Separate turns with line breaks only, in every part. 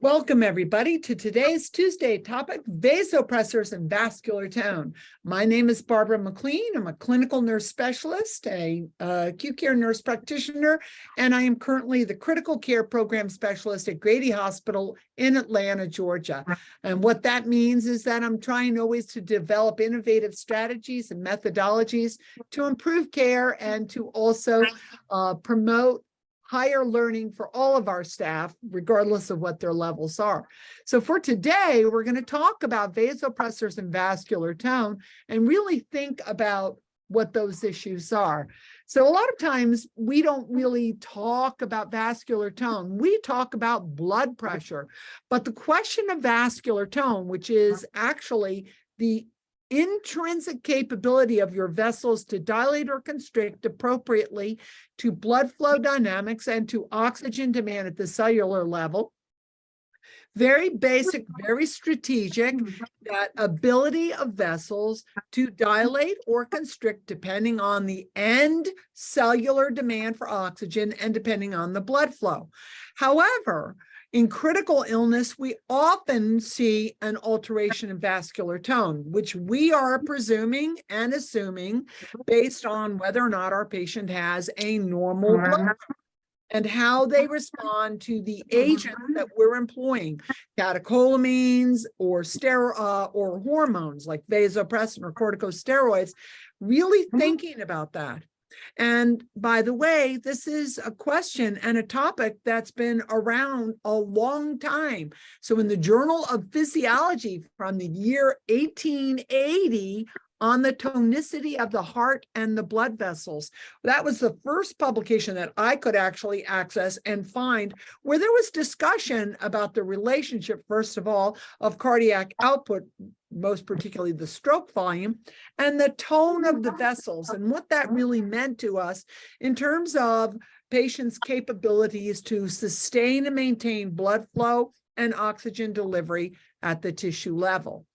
Welcome, everybody, to today's Tuesday topic, vasopressors and vascular tone. My name is Barbara McLean. I'm a clinical nurse specialist, a acute care nurse practitioner, and I am currently the critical care program specialist at Grady Hospital in Atlanta, Georgia. And what that means is that I'm trying always to develop innovative strategies and methodologies to improve care and to also promote higher learning for all of our staff, regardless of what their levels are. So for today, we're going to talk about vasopressors and vascular tone and really think about what those issues are. So a lot of times we don't really talk about vascular tone. We talk about blood pressure, but the question of vascular tone, which is actually the intrinsic capability of your vessels to dilate or constrict appropriately to blood flow dynamics and to oxygen demand at the cellular level. Very basic, very strategic, that ability of vessels to dilate or constrict depending on the end cellular demand for oxygen and depending on the blood flow. However, in critical illness, we often see an alteration in vascular tone, which we are presuming and assuming based on whether or not our patient has a normal blood pressure and how they respond to the agents that we're employing, catecholamines or hormones like vasopressin or corticosteroids, really thinking about that. And by the way, this is a question and a topic that's been around a long time. So in the Journal of Physiology from the year 1880 on the tonicity of the heart and the blood vessels, that was the first publication that I could actually access and find where there was discussion about the relationship, first of all, of cardiac output, most particularly the stroke volume, and the tone of the vessels, and what that really meant to us in terms of patients' capabilities to sustain and maintain blood flow and oxygen delivery at the tissue level.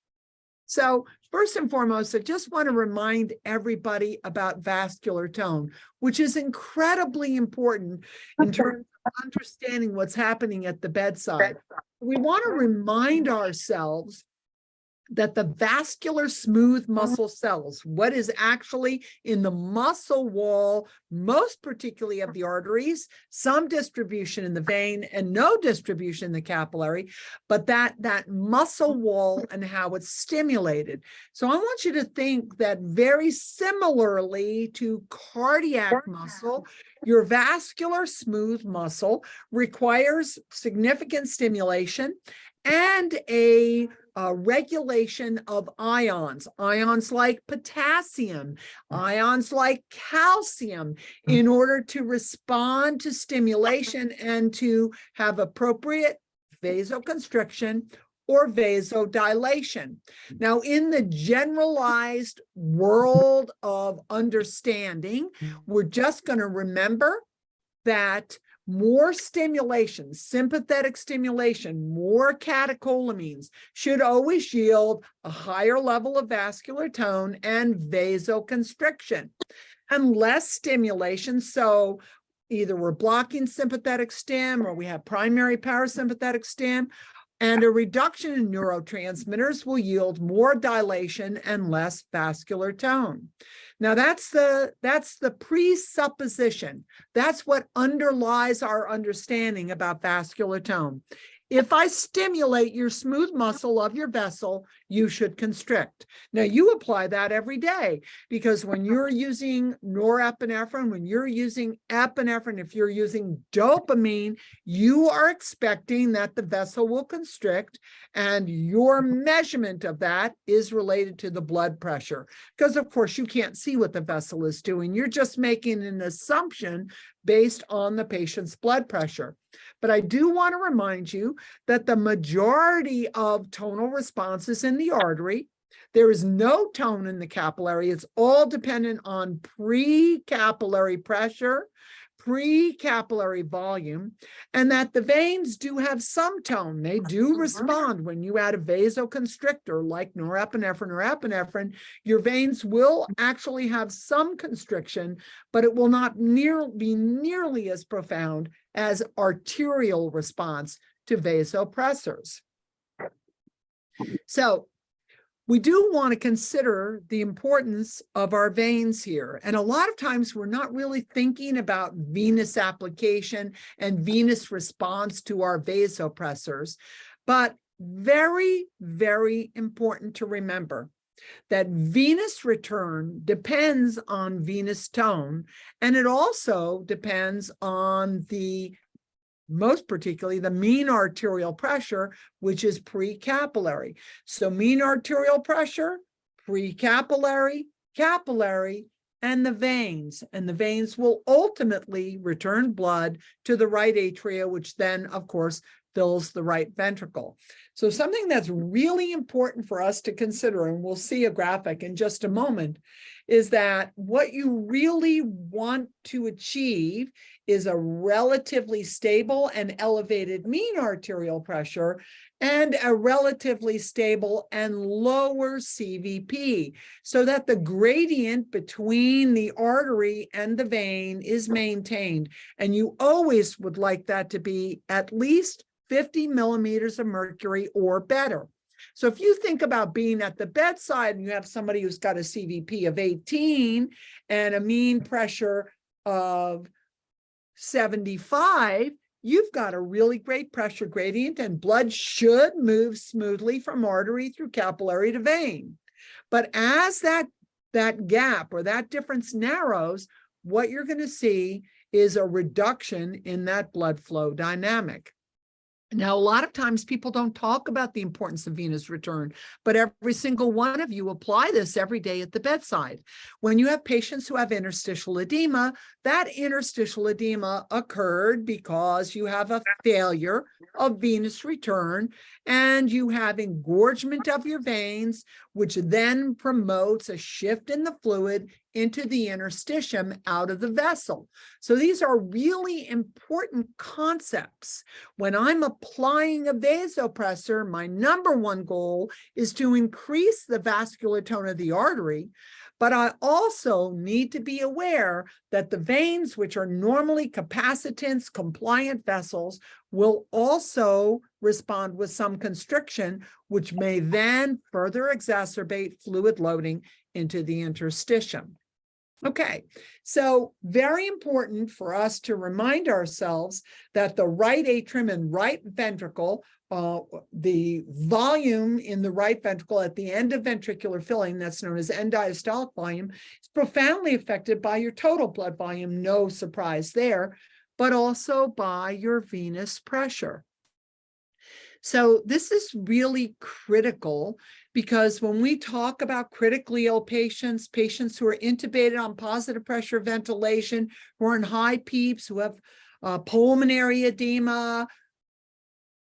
So first and foremost, I just want to remind everybody about vascular tone, which is incredibly important in terms of understanding what's happening at the bedside. We want to remind ourselves that the vascular smooth muscle cells, what is actually in the muscle wall, most particularly of the arteries, some distribution in the vein and no distribution in the capillary, but that muscle wall and how it's stimulated. So I want you to think that very similarly to cardiac muscle, your vascular smooth muscle requires significant stimulation and a regulation of ions like potassium, ions like calcium, in order to respond to stimulation and to have appropriate vasoconstriction or vasodilation. Now, in the generalized world of understanding, we're just going to remember that more stimulation, sympathetic stimulation, more catecholamines should always yield a higher level of vascular tone and vasoconstriction. And less stimulation, so either we're blocking sympathetic stim or we have primary parasympathetic stim, and a reduction in neurotransmitters will yield more dilation and less vascular tone. Now that's the presupposition. That's what underlies our understanding about vascular tone. If I stimulate your smooth muscle of your vessel, you should constrict. Now, you apply that every day because when you're using norepinephrine, when you're using epinephrine, if you're using dopamine, you are expecting that the vessel will constrict, and your measurement of that is related to the blood pressure. Because, of course, you can't see what the vessel is doing. You're just making an assumption based on the patient's blood pressure. But I do want to remind you that the majority of tonal response is in the artery. There is no tone in the capillary. It's all dependent on pre-capillary pressure, pre-capillary volume, and that the veins do have some tone. They do respond when you add a vasoconstrictor like norepinephrine, your veins will actually have some constriction, but it will not be nearly as profound as arterial response to vasopressors. So we do want to consider the importance of our veins here. And a lot of times we're not really thinking about venous application and venous response to our vasopressors, but very, very important to remember that venous return depends on venous tone, and it also depends on most particularly the mean arterial pressure, which is pre-capillary. So mean arterial pressure, pre-capillary, capillary, and the veins. And the veins will ultimately return blood to the right atria, which then, of course, fills the right ventricle. So something that's really important for us to consider, and we'll see a graphic in just a moment, is that what you really want to achieve is a relatively stable and elevated mean arterial pressure and a relatively stable and lower CVP, so that the gradient between the artery and the vein is maintained. And you always would like that to be at least 50 millimeters of mercury or better. So if you think about being at the bedside and you have somebody who's got a CVP of 18 and a mean pressure of 75, you've got a really great pressure gradient, and blood should move smoothly from artery through capillary to vein. But as that gap or that difference narrows, what you're going to see is a reduction in that blood flow dynamic. Now, a lot of times people don't talk about the importance of venous return, but every single one of you apply this every day at the bedside. When you have patients who have interstitial edema, that interstitial edema occurred because you have a failure of venous return and you have engorgement of your veins, which then promotes a shift in the fluid into the interstitium out of the vessel. So these are really important concepts. When I'm applying a vasopressor, my number one goal is to increase the vascular tone of the artery, but I also need to be aware that the veins, which are normally capacitance compliant vessels, will also respond with some constriction, which may then further exacerbate fluid loading into the interstitium. Okay, so very important for us to remind ourselves that the right atrium and right ventricle, the volume in the right ventricle at the end of ventricular filling, that's known as end diastolic volume, is profoundly affected by your total blood volume, no surprise there, but also by your venous pressure. So this is really critical because when we talk about critically ill patients, patients who are intubated on positive pressure ventilation, who are in high PEEPs, who have pulmonary edema,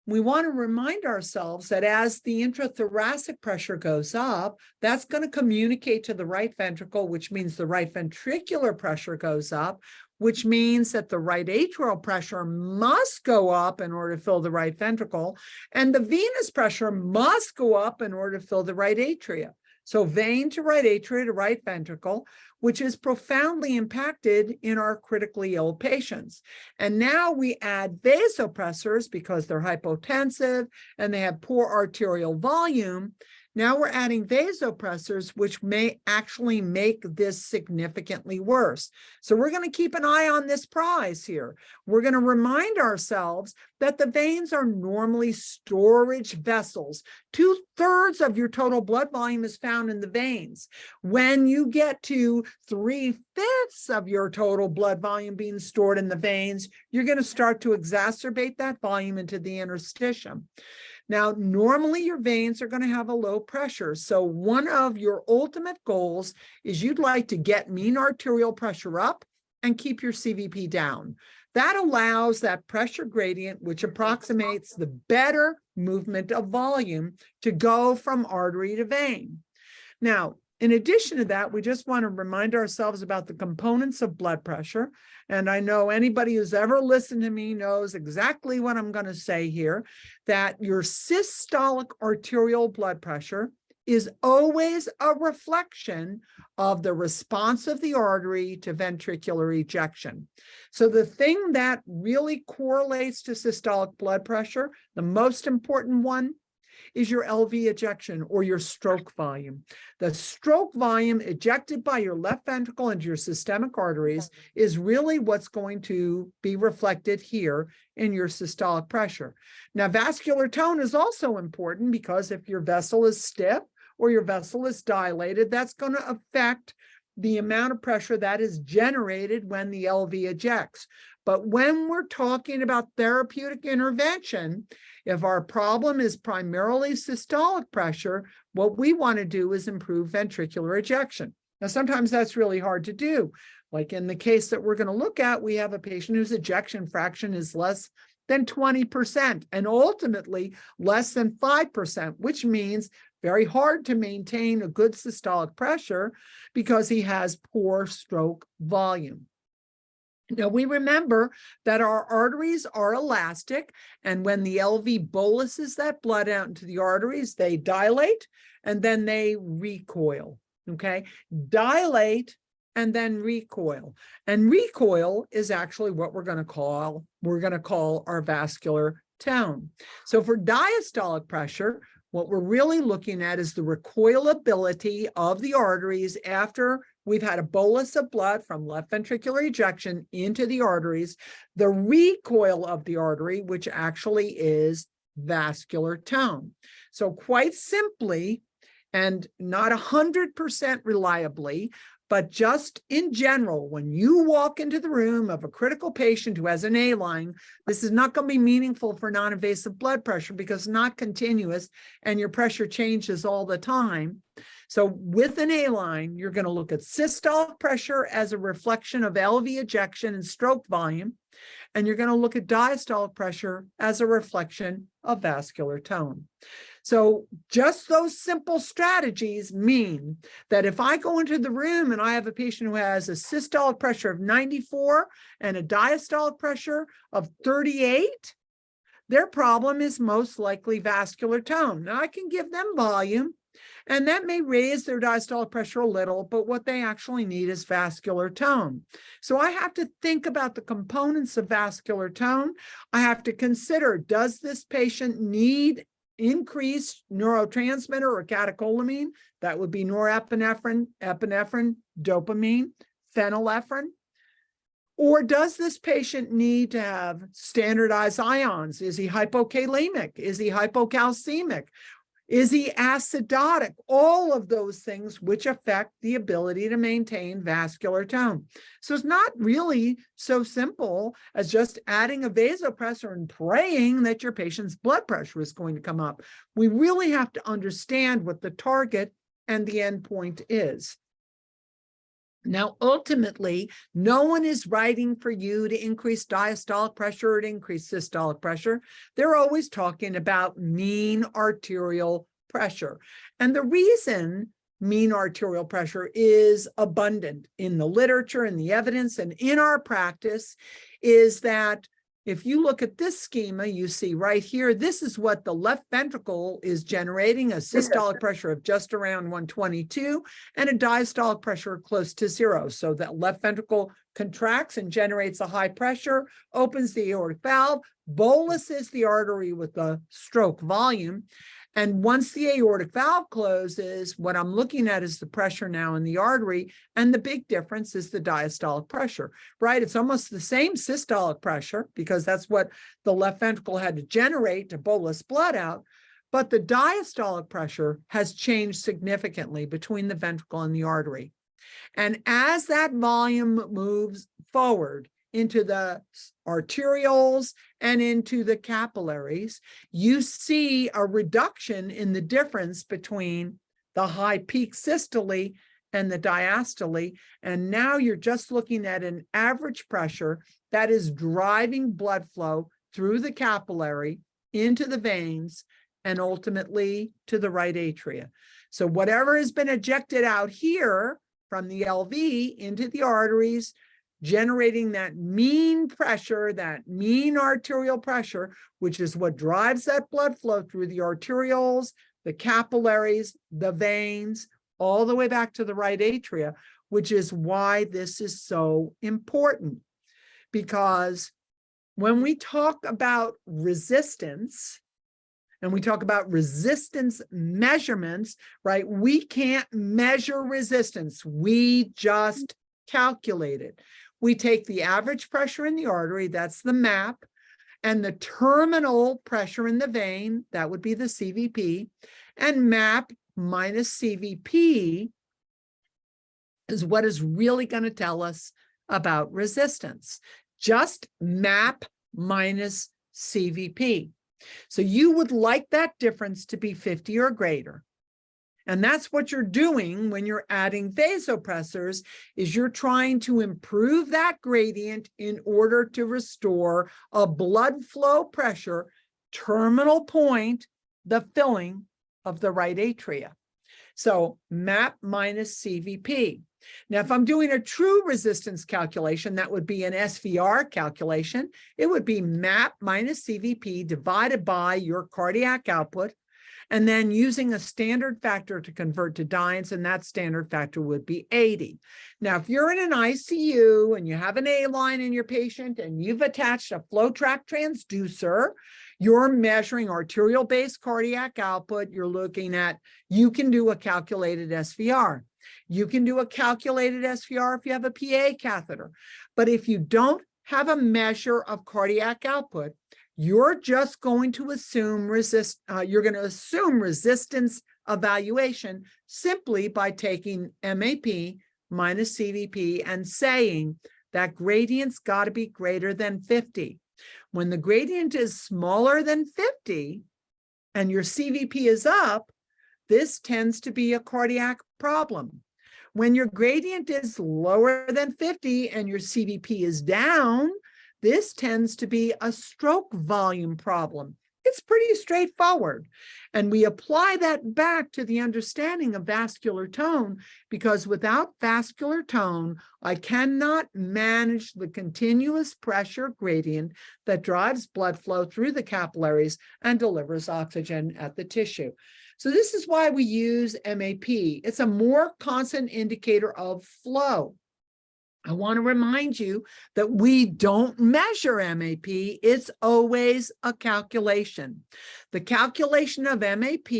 we want to remind ourselves that as the intrathoracic pressure goes up, that's going to communicate to the right ventricle, which means the right ventricular pressure goes up, which means that the right atrial pressure must go up in order to fill the right ventricle, and the venous pressure must go up in order to fill the right atria. So vein to right atria to right ventricle, which is profoundly impacted in our critically ill patients. And now we add vasopressors because they're hypotensive and they have poor arterial volume. Now we're adding vasopressors, which may actually make this significantly worse. So we're going to keep an eye on this prize here. We're going to remind ourselves that the veins are normally storage vessels. 2/3 of your total blood volume is found in the veins. When you get to 3/5 of your total blood volume being stored in the veins, you're going to start to exacerbate that volume into the interstitium. Now, normally your veins are going to have a low pressure. So one of your ultimate goals is you'd like to get mean arterial pressure up and keep your CVP down. That allows that pressure gradient, which approximates the better movement of volume, to go from artery to vein. Now, In addition to that, we just want to remind ourselves about the components of blood pressure. And I know anybody who's ever listened to me knows exactly what I'm going to say here, that your systolic arterial blood pressure is always a reflection of the response of the artery to ventricular ejection. So the thing that really correlates to systolic blood pressure, the most important one, is your LV ejection or your stroke volume. The stroke volume ejected by your left ventricle into your systemic arteries is really what's going to be reflected here in your systolic pressure. Now, vascular tone is also important because if your vessel is stiff or your vessel is dilated, that's going to affect the amount of pressure that is generated when the LV ejects. But when we're talking about therapeutic intervention, if our problem is primarily systolic pressure, what we want to do is improve ventricular ejection. Now, sometimes that's really hard to do. Like in the case that we're going to look at, we have a patient whose ejection fraction is less than 20% and ultimately less than 5%, which means very hard to maintain a good systolic pressure because he has poor stroke volume. Now, we remember that our arteries are elastic, and when the LV boluses that blood out into the arteries, they dilate and then they recoil, okay? Dilate and then recoil. And recoil is actually what we're going to call our vascular tone. So for diastolic pressure, what we're really looking at is the recoilability of the arteries after we've had a bolus of blood from left ventricular ejection into the arteries, the recoil of the artery, which actually is vascular tone. So quite simply, and not 100% reliably, but just in general, when you walk into the room of a critical patient who has an A-line, this is not going to be meaningful for non-invasive blood pressure because it's not continuous and your pressure changes all the time. So with an A-line, you're going to look at systolic pressure as a reflection of LV ejection and stroke volume, and you're going to look at diastolic pressure as a reflection of vascular tone. So just those simple strategies mean that if I go into the room and I have a patient who has a systolic pressure of 94 and a diastolic pressure of 38, their problem is most likely vascular tone. Now, I can give them volume, and that may raise their diastolic pressure a little, but what they actually need is vascular tone. So I have to think about the components of vascular tone. I have to consider, does this patient need increased neurotransmitter or catecholamine? That would be norepinephrine, epinephrine, dopamine, phenylephrine. Or does this patient need to have standardized ions? Is he hypokalemic? Is he hypocalcemic? Is he acidotic? All of those things which affect the ability to maintain vascular tone. So it's not really so simple as just adding a vasopressor and praying that your patient's blood pressure is going to come up. We really have to understand what the target and the endpoint is. Now, ultimately, no one is writing for you to increase diastolic pressure or to increase systolic pressure. They're always talking about mean arterial pressure. And the reason mean arterial pressure is abundant in the literature and the evidence and in our practice is that if you look at this schema, you see right here, this is what the left ventricle is generating, a systolic pressure of just around 122 and a diastolic pressure close to 0. So that left ventricle contracts and generates a high pressure, opens the aortic valve, boluses the artery with the stroke volume. And once the aortic valve closes, what I'm looking at is the pressure now in the artery. And the big difference is the diastolic pressure, right? It's almost the same systolic pressure because that's what the left ventricle had to generate to bolus blood out. But the diastolic pressure has changed significantly between the ventricle and the artery. And as that volume moves forward into the arterioles and into the capillaries, you see a reduction in the difference between the high peak systole and the diastole. And now you're just looking at an average pressure that is driving blood flow through the capillary into the veins and ultimately to the right atria. So whatever has been ejected out here from the LV into the arteries, generating that mean pressure, that mean arterial pressure, which is what drives that blood flow through the arterioles, the capillaries, the veins, all the way back to the right atria, which is why this is so important. Because when we talk about resistance, and we talk about resistance measurements, right? We can't measure resistance. We just calculate it. We take the average pressure in the artery, that's the MAP, and the terminal pressure in the vein, that would be the CVP, and MAP minus CVP is what is really going to tell us about resistance. Just MAP minus CVP. So you would like that difference to be 50 or greater. And that's what you're doing when you're adding vasopressors, is you're trying to improve that gradient in order to restore a blood flow pressure terminal point, the filling of the right atria. So MAP minus CVP. Now, if I'm doing a true resistance calculation, that would be an SVR calculation. It would be MAP minus CVP divided by your cardiac output, and then using a standard factor to convert to dynes, and that standard factor would be 80. Now, if you're in an ICU and you have an A-line in your patient and you've attached a flow track transducer, you're measuring arterial-based cardiac output, you're looking at, you can do a calculated SVR. You can do a calculated SVR if you have a PA catheter. But if you don't have a measure of cardiac output, you're just going to assume resistance evaluation simply by taking MAP minus CVP and saying that gradient's got to be greater than 50. When the gradient is smaller than 50 and your CVP is up, this tends to be a cardiac problem. When your gradient is lower than 50 and your CVP is down, this tends to be a stroke volume problem. It's pretty straightforward. And we apply that back to the understanding of vascular tone, because without vascular tone, I cannot manage the continuous pressure gradient that drives blood flow through the capillaries and delivers oxygen at the tissue. So this is why we use MAP. It's a more constant indicator of flow. I want to remind you that we don't measure MAP. It's always a calculation. The calculation of MAP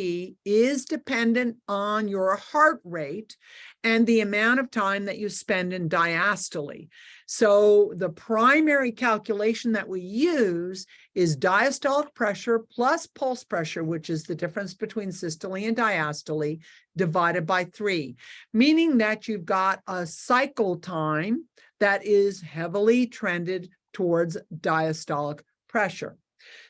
is dependent on your heart rate and the amount of time that you spend in diastole. So the primary calculation that we use is diastolic pressure plus pulse pressure, which is the difference between systole and diastole, divided by 3, meaning that you've got a cycle time that is heavily trended towards diastolic pressure.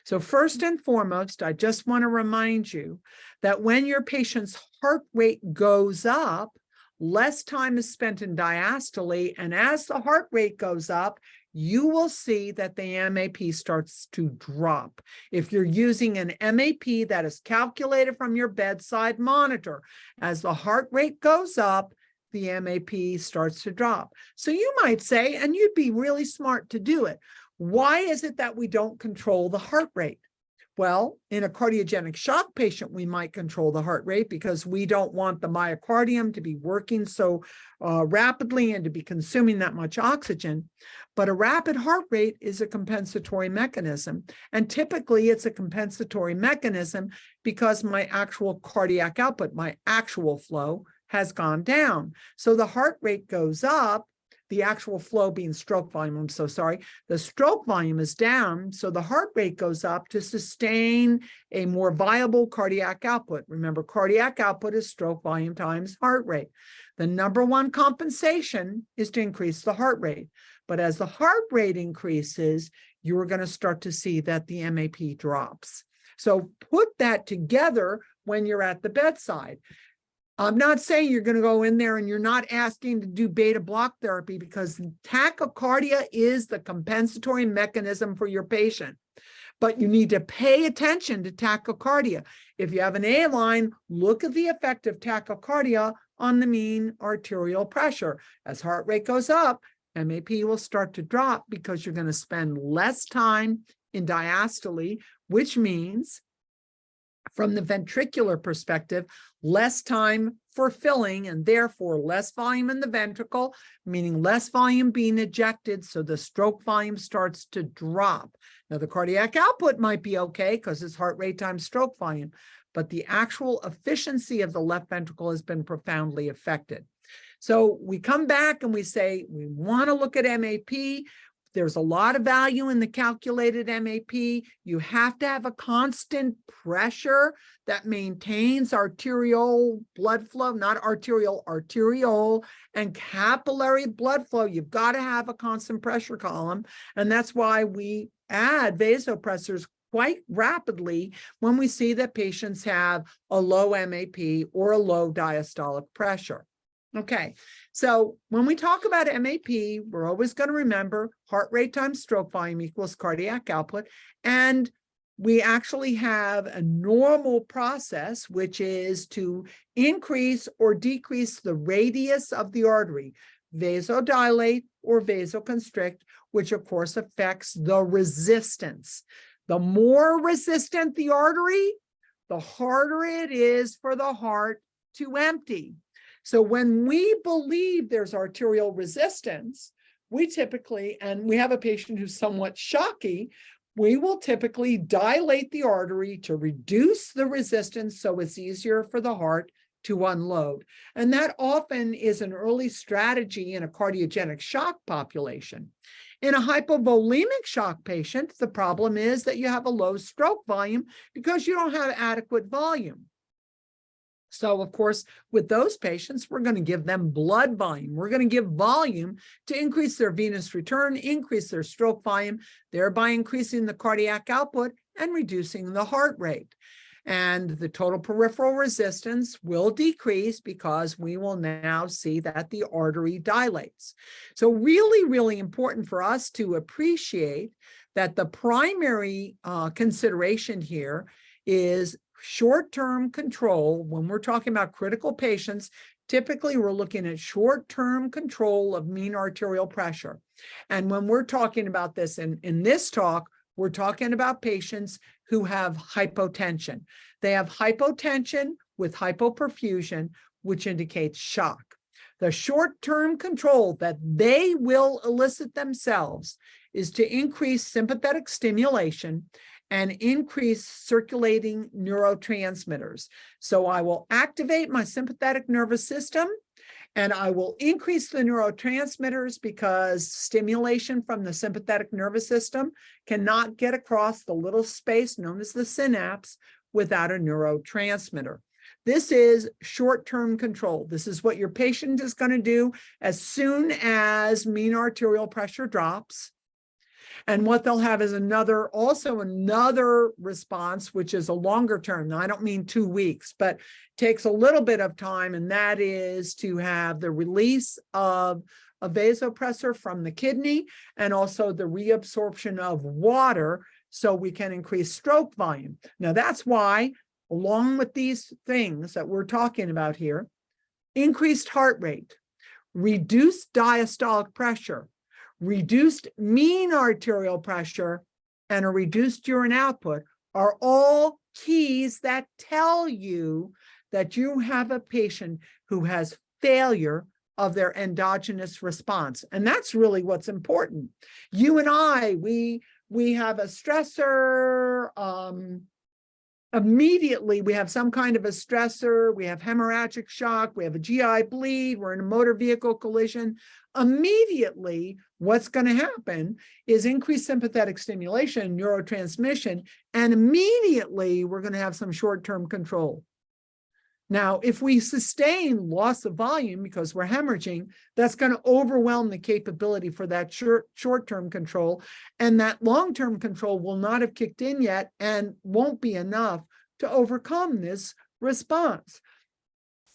So first and foremost, I just want to remind you that when your patient's heart rate goes up, less time is spent in diastole, and as the heart rate goes up, you will see that the MAP starts to drop. If you're using an MAP that is calculated from your bedside monitor, as the heart rate goes up, the MAP starts to drop. So you might say, and you'd be really smart to do it, why is it that we don't control the heart rate? Well, in a cardiogenic shock patient, we might control the heart rate because we don't want the myocardium to be working so rapidly and to be consuming that much oxygen. But a rapid heart rate is a compensatory mechanism. And typically it's a compensatory mechanism because my actual cardiac output, my actual flow, has gone down. So the heart rate goes up, the actual flow being stroke volume, I'm so sorry, the stroke volume is down, so the heart rate goes up to sustain a more viable cardiac output. Remember, cardiac output is stroke volume times heart rate. The number one compensation is to increase the heart rate. But as the heart rate increases, you're going to start to see that the MAP drops. So put that together when you're at the bedside. I'm not saying you're going to go in there and you're not asking to do beta block therapy, because tachycardia is the compensatory mechanism for your patient. but you need to pay attention to tachycardia. If you have an A line, look at the effect of tachycardia on the mean arterial pressure. As heart rate goes up, MAP will start to drop because you're going to spend less time in diastole, which means from the ventricular perspective, less time for filling and therefore less volume in the ventricle, meaning less volume being ejected. So the stroke volume starts to drop. Now the cardiac output might be okay because it's heart rate times stroke volume, but the actual efficiency of the left ventricle has been profoundly affected. So we come back and we say, we want to look at MAP. There's a lot of value in the calculated MAP. You have to have a constant pressure that maintains arterial blood flow, not arterial and capillary blood flow. You've got to have a constant pressure column. And that's why we add vasopressors quite rapidly when we see that patients have a low MAP or a low diastolic pressure. Okay, so when we talk about MAP, we're always going to remember heart rate times stroke volume equals cardiac output. And we actually have a normal process, which is to increase or decrease the radius of the artery, vasodilate or vasoconstrict, which of course affects the resistance. The more resistant the artery, the harder it is for the heart to empty. So when we believe there's arterial resistance, we typically, and we have a patient who's somewhat shocky, we will typically dilate the artery to reduce the resistance so it's easier for the heart to unload. And that often is an early strategy in a cardiogenic shock population. In a hypovolemic shock patient, the problem is that you have a low stroke volume because you don't have adequate volume. So, of course, with those patients, we're going to give them blood volume. We're going to give volume to increase their venous return, increase their stroke volume, thereby increasing the cardiac output and reducing the heart rate. And the total peripheral resistance will decrease because we will now see that the artery dilates. So really, really important for us to appreciate that the primary consideration here is short-term control. When we're talking about critical patients, typically we're looking at short-term control of mean arterial pressure. And when we're talking about this in this talk, we're talking about patients who have hypotension. They have hypotension with hypoperfusion, which indicates shock. The short-term control that they will elicit themselves is to increase sympathetic stimulation and increase circulating neurotransmitters. So I will activate my sympathetic nervous system and I will increase the neurotransmitters because stimulation from the sympathetic nervous system cannot get across the little space known as the synapse without a neurotransmitter. This is short-term control. This is what your patient is going to do as soon as mean arterial pressure drops. And what they'll have is another response, which is a longer term. Now, I don't mean 2 weeks, but takes a little bit of time, and that is to have the release of a vasopressor from the kidney and also the reabsorption of water so we can increase stroke volume. Now, that's why, along with these things that we're talking about here, increased heart rate, reduced diastolic pressure, reduced mean arterial pressure, and a reduced urine output are all keys that tell you that you have a patient who has failure of their endogenous response. And that's really what's important. You and I, we have a stressor, immediately we have some kind of a stressor, we have hemorrhagic shock, we have a GI bleed, we're in a motor vehicle collision. Immediately, what's going to happen is increased sympathetic stimulation, neurotransmission, and immediately we're going to have some short-term control. Now, if we sustain loss of volume because we're hemorrhaging, that's going to overwhelm the capability for that short-term control, and that long-term control will not have kicked in yet and won't be enough to overcome this response.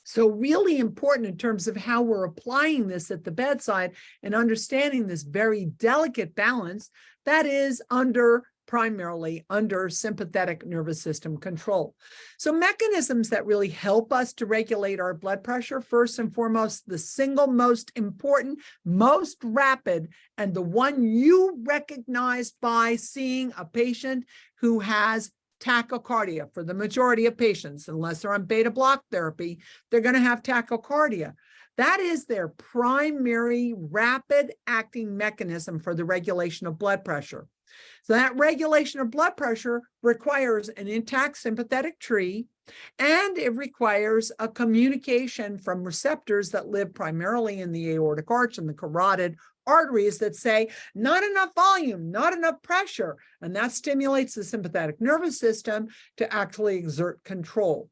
So really important in terms of how we're applying this at the bedside and understanding this very delicate balance that is under primarily under sympathetic nervous system control. So mechanisms that really help us to regulate our blood pressure, first and foremost, the single most important, most rapid, and the one you recognize by seeing a patient who has tachycardia. For the majority of patients, unless they're on beta block therapy, they're going to have tachycardia. That is their primary rapid acting mechanism for the regulation of blood pressure. So that regulation of blood pressure requires an intact sympathetic tree, and it requires a communication from receptors that live primarily in the aortic arch and the carotid arteries that say, not enough volume, not enough pressure. And that stimulates the sympathetic nervous system to actually exert control.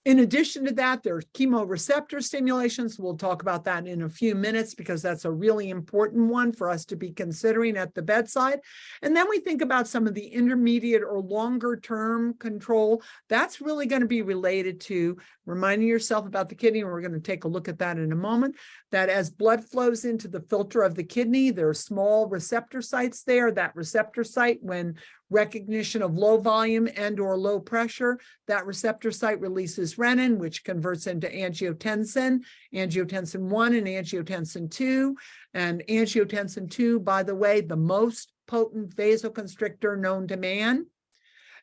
In addition to that, there's chemoreceptor stimulations. We'll talk about that in a few minutes because that's a really important one for us to be considering at the bedside. And then we think about some of the intermediate or longer term control. That's really going to be related to reminding yourself about the kidney. And we're going to take a look at that in a moment, that as blood flows into the filter of the kidney, there are small receptor sites there. That receptor site, when recognition of low volume and or low pressure, that receptor site releases renin, which converts into angiotensin 1 and angiotensin 2. And angiotensin 2, by the way, the most potent vasoconstrictor known to man.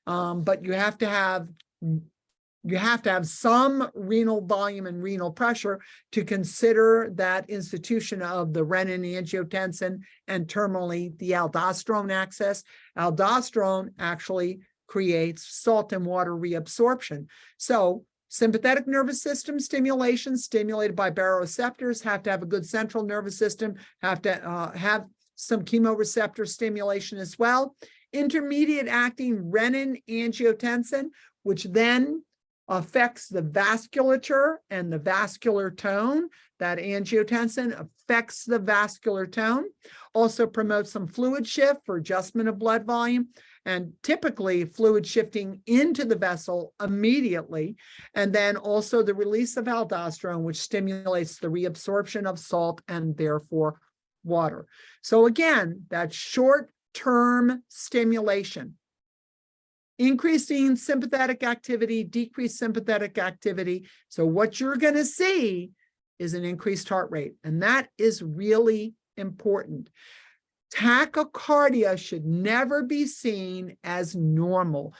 But you have to have some renal volume and renal pressure to consider that institution of the renin, angiotensin, and terminally the aldosterone axis. Aldosterone actually creates salt and water reabsorption. So sympathetic nervous system stimulation stimulated by baroreceptors have to have a good central nervous system, have to have some chemoreceptor stimulation as well. Intermediate acting renin, angiotensin, which then affects the vasculature and the vascular tone. That angiotensin affects the vascular tone, also promotes some fluid shift for adjustment of blood volume, and typically fluid shifting into the vessel immediately. And then also the release of aldosterone, which stimulates the reabsorption of salt and therefore water. So again, that short-term stimulation, increasing sympathetic activity, decreased sympathetic activity. So what you're going to see is an increased heart rate, and that is really important. Tachycardia should never be seen as normal.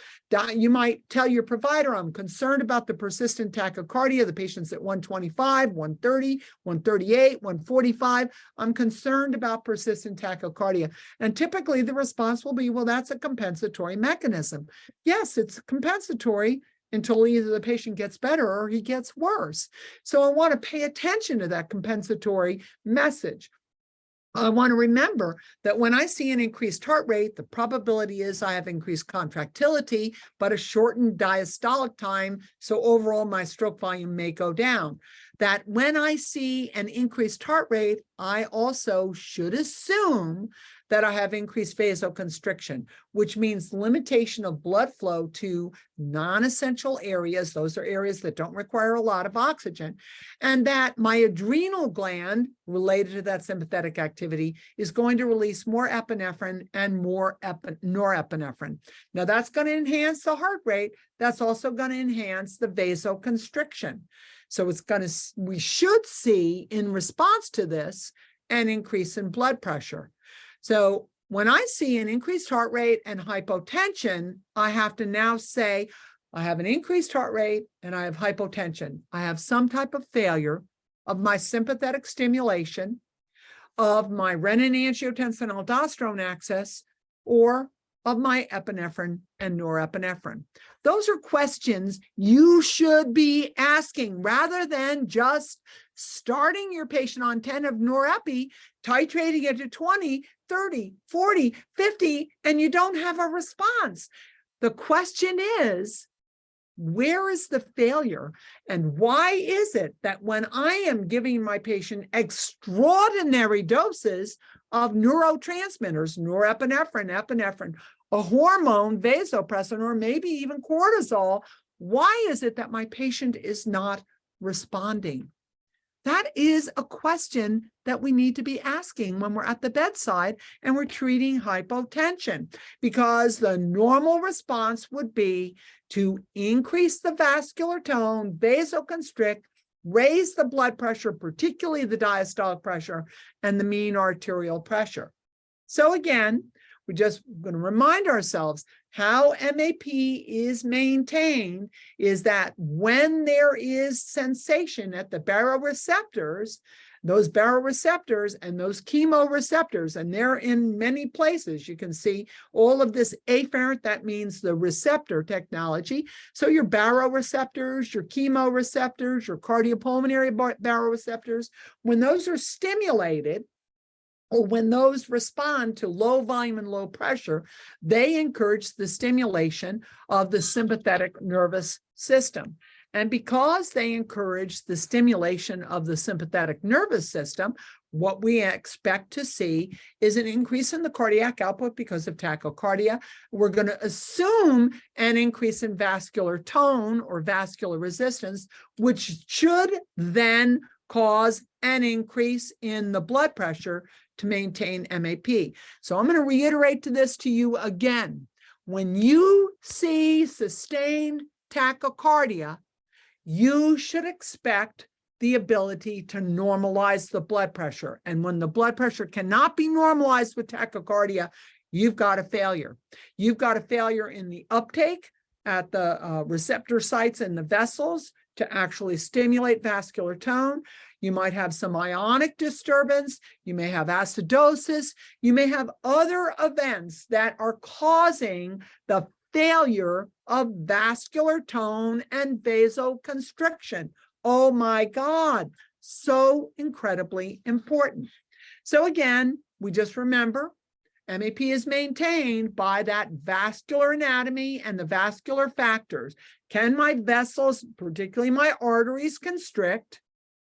You might tell your provider, I'm concerned about the persistent tachycardia. The patient's at 125, 130, 138, 145. I'm concerned about persistent tachycardia. And typically the response will be, well, that's a compensatory mechanism. Yes, it's compensatory until either the patient gets better or he gets worse. So I want to pay attention to that compensatory message. I want to remember that when I see an increased heart rate, the probability is I have increased contractility, but a shortened diastolic time. So overall, my stroke volume may go down. That when I see an increased heart rate, I also should assume that I have increased vasoconstriction, which means limitation of blood flow to non-essential areas. Those are areas that don't require a lot of oxygen. And that my adrenal gland, related to that sympathetic activity, is going to release more epinephrine and more norepinephrine. Now that's going to enhance the heart rate. That's also going to enhance the vasoconstriction. So we should see in response to this an increase in blood pressure. So when I see an increased heart rate and hypotension, I have to now say, I have an increased heart rate and I have hypotension. I have some type of failure of my sympathetic stimulation, of my renin, angiotensin, aldosterone axis, or of my epinephrine and norepinephrine. Those are questions you should be asking rather than just starting your patient on 10 of norepi, titrating it to 20, 30, 40, 50, and you don't have a response. The question is, where is the failure? And why is it that when I am giving my patient extraordinary doses of neurotransmitters, norepinephrine, epinephrine, a hormone, vasopressin, or maybe even cortisol, why is it that my patient is not responding? That is a question that we need to be asking when we're at the bedside and we're treating hypotension, because the normal response would be to increase the vascular tone, vasoconstrict, raise the blood pressure, particularly the diastolic pressure and the mean arterial pressure. So again, we're just going to remind ourselves how MAP is maintained is that when there is sensation at the baroreceptors, those baroreceptors and those chemoreceptors, and they're in many places. You can see all of this afferent, that means the receptor technology. So your baroreceptors, your chemoreceptors, your cardiopulmonary baroreceptors, when those are stimulated, or when those respond to low volume and low pressure, they encourage the stimulation of the sympathetic nervous system. And because they encourage the stimulation of the sympathetic nervous system, what we expect to see is an increase in the cardiac output because of tachycardia. We're going to assume an increase in vascular tone or vascular resistance, which should then cause an increase in the blood pressure to maintain MAP. So I'm going to reiterate this to you again. When you see sustained tachycardia, you should expect the ability to normalize the blood pressure. And when the blood pressure cannot be normalized with tachycardia, you've got a failure. You've got a failure in the uptake at the receptor sites in the vessels to actually stimulate vascular tone. You might have some ionic disturbance. You may have acidosis. You may have other events that are causing the failure of vascular tone and vasoconstriction. Oh my God, so incredibly important. So again, we just remember MAP is maintained by that vascular anatomy and the vascular factors. Can my vessels, particularly my arteries, constrict?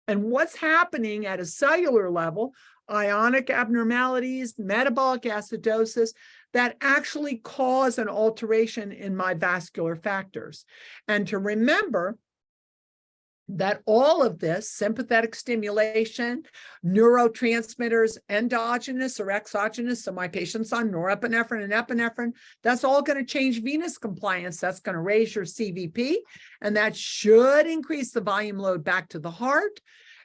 And what's happening at a cellular level, ionic abnormalities, metabolic acidosis, that actually cause an alteration in my vascular factors. And to remember that all of this, sympathetic stimulation, neurotransmitters, endogenous or exogenous, so my patient's on norepinephrine and epinephrine, that's all going to change venous compliance. That's going to raise your CVP, and that should increase the volume load back to the heart.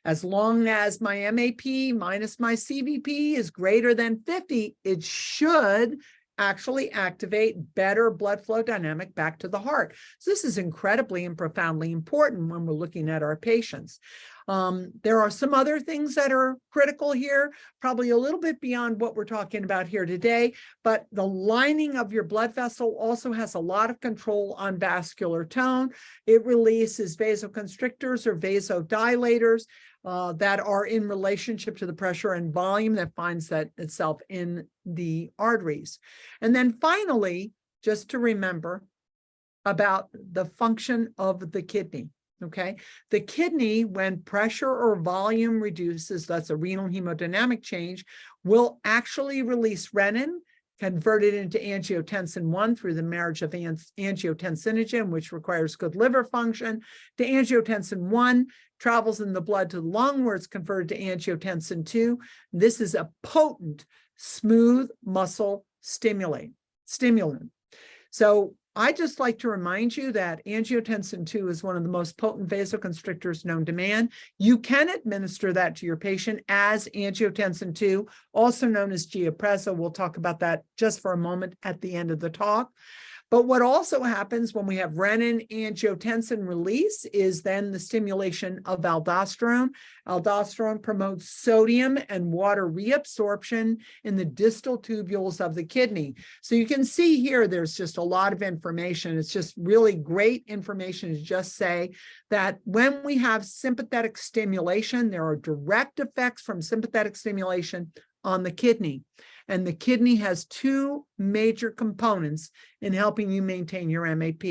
As long as my MAP minus my CVP is greater than 50, it should actually activate better blood flow dynamic back to the heart. So this is incredibly and profoundly important when we're looking at our patients. There are some other things that are critical here, probably a little bit beyond what we're talking about here today, but the lining of your blood vessel also has a lot of control on vascular tone. It releases vasoconstrictors or vasodilators that are in relationship to the pressure and volume that finds that itself in the arteries. And then finally, just to remember about the function of the kidney. Okay, the kidney, when pressure or volume reduces, that's a renal hemodynamic change, will actually release renin, convert it into angiotensin 1 through the marriage of angiotensinogen, which requires good liver function. The angiotensin 1 travels in the blood to the lung, where it's converted to angiotensin 2. This is a potent, smooth muscle stimulant. So I just like to remind you that angiotensin 2 is one of the most potent vasoconstrictors known to man. You can administer that to your patient as angiotensin 2, also known as Giapreza. We'll talk about that just for a moment at the end of the talk. But what also happens when we have renin angiotensin release is then the stimulation of aldosterone. Aldosterone promotes sodium and water reabsorption in the distal tubules of the kidney. So you can see here, there's just a lot of information. It's just really great information to just say that when we have sympathetic stimulation, there are direct effects from sympathetic stimulation on the kidney. And the kidney has two major components in helping you maintain your MAP.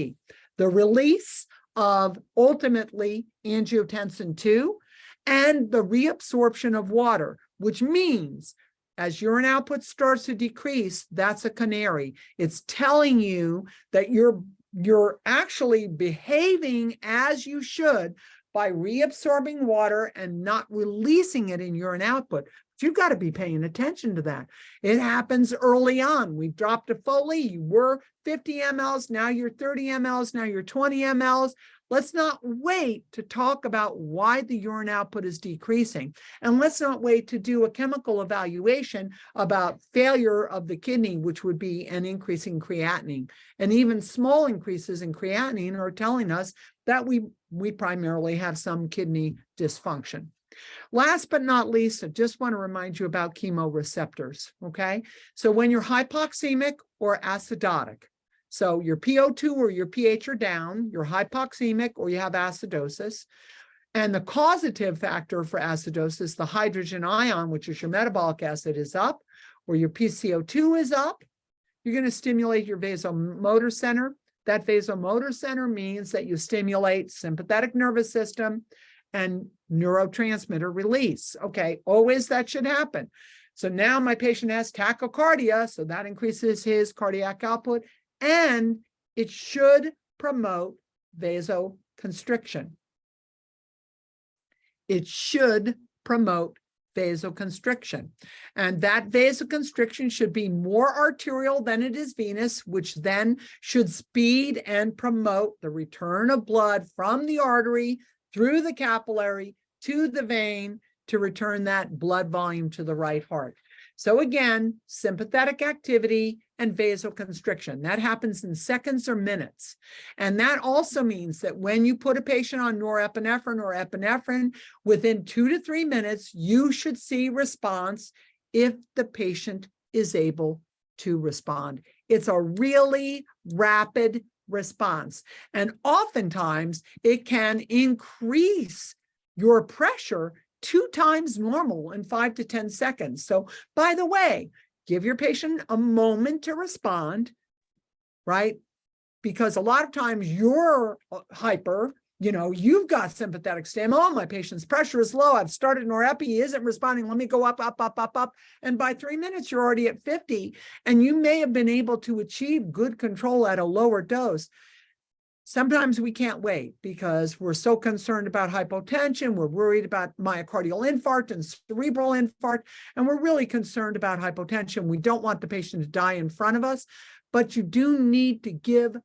The release of ultimately angiotensin 2 and the reabsorption of water, which means as urine output starts to decrease, that's a canary. It's telling you that you're actually behaving as you should by reabsorbing water and not releasing it in urine output. But you've got to be paying attention to that. It happens early on. We've dropped a Foley. You were 50 mLs. Now you're 30 mLs. Now you're 20 mLs. Let's not wait to talk about why the urine output is decreasing. And let's not wait to do a chemical evaluation about failure of the kidney, which would be an increase in creatinine. And even small increases in creatinine are telling us that we primarily have some kidney dysfunction. Last but not least, I just want to remind you about chemoreceptors, okay? So when you're hypoxemic or acidotic, so your PO2 or your pH are down, you're hypoxemic or you have acidosis, and the causative factor for acidosis, the hydrogen ion, which is your metabolic acid, is up, or your PCO2 is up, you're going to stimulate your vasomotor center. That vasomotor center means that you stimulate sympathetic nervous system and neurotransmitter release. Okay, always that should happen. So now my patient has tachycardia, so that increases his cardiac output, and it should promote vasoconstriction. It should promote vasoconstriction. And that vasoconstriction should be more arterial than it is venous, which then should speed and promote the return of blood from the artery through the capillary to the vein to return that blood volume to the right heart. So again, sympathetic activity and vasoconstriction. That happens in seconds or minutes. And that also means that when you put a patient on norepinephrine or epinephrine, within 2 to 3 minutes, you should see response if the patient is able to respond. It's a really rapid response. And oftentimes it can increase your pressure 2 times normal in 5 to 10 seconds. So by the way, give your patient a moment to respond, right? Because a lot of times you're hyper, you've got sympathetic stim. Oh, my patient's pressure is low. I've started norepi, he isn't responding. Let me go up, up, up, up, up. And by 3 minutes, you're already at 50. And you may have been able to achieve good control at a lower dose. Sometimes we can't wait because we're so concerned about hypotension. We're worried about myocardial infarct and cerebral infarct, and we're really concerned about hypotension. We don't want the patient to die in front of us, but you do need to give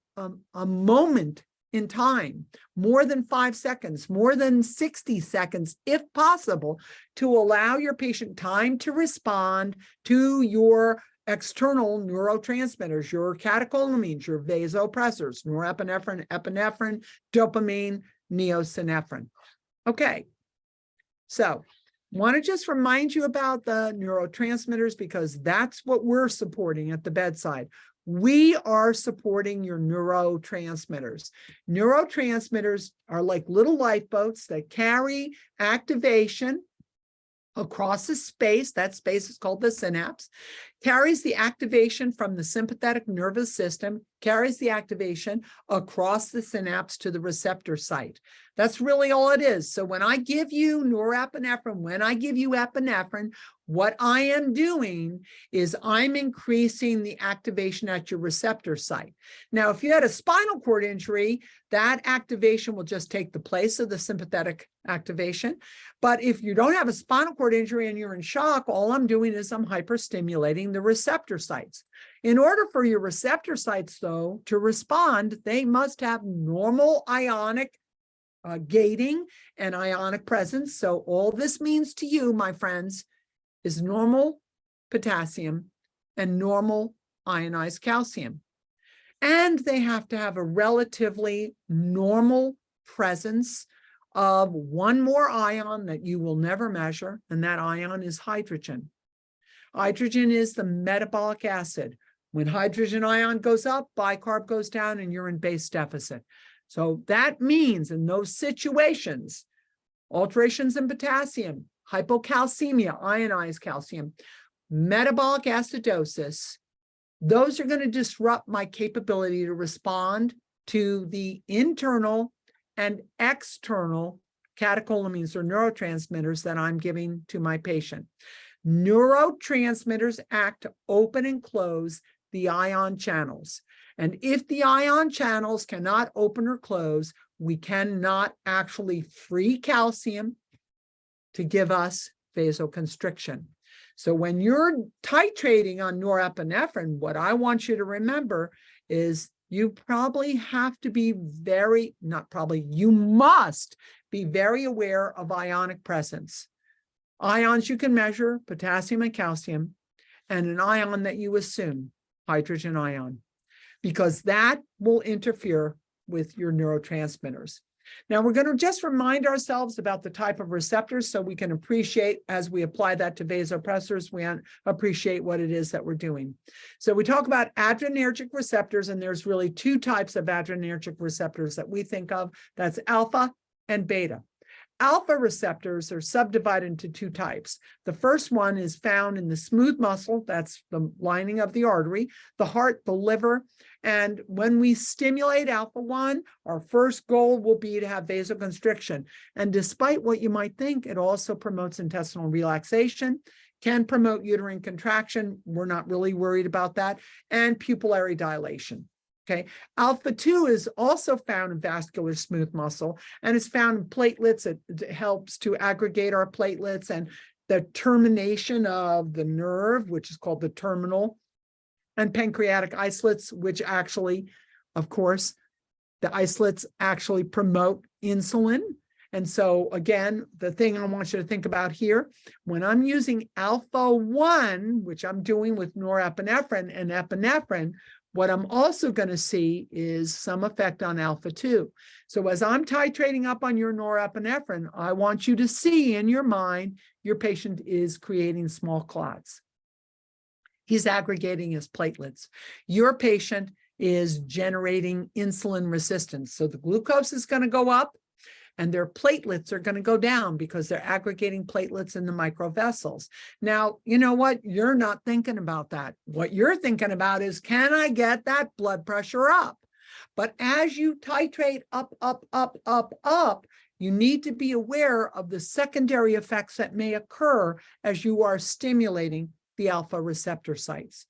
a moment in time, more than 5 seconds, more than 60 seconds, if possible, to allow your patient time to respond to your external neurotransmitters, your catecholamines, your vasopressors, norepinephrine, epinephrine, dopamine, neosynephrine. Okay, so want to just remind you about the neurotransmitters because that's what we're supporting at the bedside. We are supporting your neurotransmitters. Neurotransmitters are like little lifeboats that carry activation across a space. That space is called the synapse, carries the activation from the sympathetic nervous system, carries the activation across the synapse to the receptor site. That's really all it is. So when I give you norepinephrine, when I give you epinephrine, what I am doing is I'm increasing the activation at your receptor site. Now, if you had a spinal cord injury, that activation will just take the place of the sympathetic activation. But if you don't have a spinal cord injury and you're in shock, all I'm doing is I'm hyperstimulating the receptor sites. In order for your receptor sites, though, to respond, they must have normal ionic gating and ionic presence. So all this means to you, my friends, is normal potassium and normal ionized calcium. And they have to have a relatively normal presence of one more ion that you will never measure, and that ion is hydrogen. Hydrogen is the metabolic acid. When hydrogen ion goes up, bicarb goes down, and you're in base deficit. So that means in those situations, alterations in potassium, hypocalcemia, ionized calcium, metabolic acidosis, those are going to disrupt my capability to respond to the internal and external catecholamines or neurotransmitters that I'm giving to my patient. Neurotransmitters act to open and close the ion channels. And if the ion channels cannot open or close, we cannot actually free calcium to give us vasoconstriction. So when you're titrating on norepinephrine, what I want you to remember is you probably have to be you must be very aware of ionic presence. Ions you can measure, potassium and calcium, and an ion that you assume, hydrogen ion, because that will interfere with your neurotransmitters. Now, we're going to just remind ourselves about the type of receptors so we can appreciate, as we apply that to vasopressors, we appreciate what it is that we're doing. So we talk about adrenergic receptors, and there's really two types of adrenergic receptors that we think of. That's alpha and beta. Alpha receptors are subdivided into two types. The first one is found in the smooth muscle, that's the lining of the artery, the heart, the liver. And when we stimulate alpha-1, our first goal will be to have vasoconstriction. And despite what you might think, it also promotes intestinal relaxation, can promote uterine contraction. We're not really worried about that, and pupillary dilation. Okay, alpha-2 is also found in vascular smooth muscle, and it's found in platelets. It helps to aggregate our platelets, and the termination of the nerve, which is called the terminal, and pancreatic isolates, which actually, of course, the isolates actually promote insulin. And so again, the thing I want you to think about here, when I'm using alpha-1, which I'm doing with norepinephrine and epinephrine, what I'm also going to see is some effect on alpha-2. So as I'm titrating up on your norepinephrine, I want you to see in your mind, your patient is creating small clots. He's aggregating his platelets. Your patient is generating insulin resistance. So the glucose is going to go up, and their platelets are going to go down because they're aggregating platelets in the microvessels. Now, you know what? You're not thinking about that. What you're thinking about is, can I get that blood pressure up? But as you titrate up, you need to be aware of the secondary effects that may occur as you are stimulating the alpha receptor sites.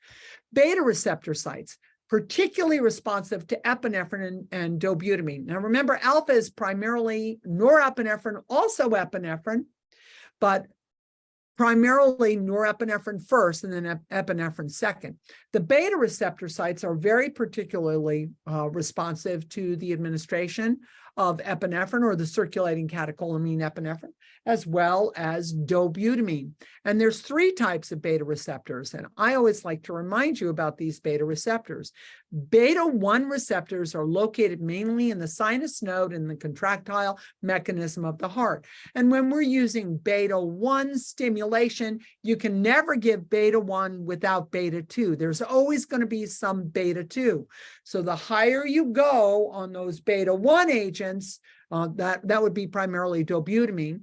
Beta receptor sites, particularly responsive to epinephrine and dobutamine. Now, remember, alpha is primarily norepinephrine, also epinephrine, but primarily norepinephrine first and then epinephrine second. The beta receptor sites are very particularly responsive to the administration of epinephrine, or the circulating catecholamine epinephrine, as well as dobutamine. And there's three types of beta receptors, and I always like to remind you about these beta receptors. Beta-1 receptors are located mainly in the sinus node and the contractile mechanism of the heart. And when we're using beta-1 stimulation, you can never give beta-1 without beta-2. There's always going to be some beta-2. So the higher you go on those beta-1 agents, that would be primarily dobutamine,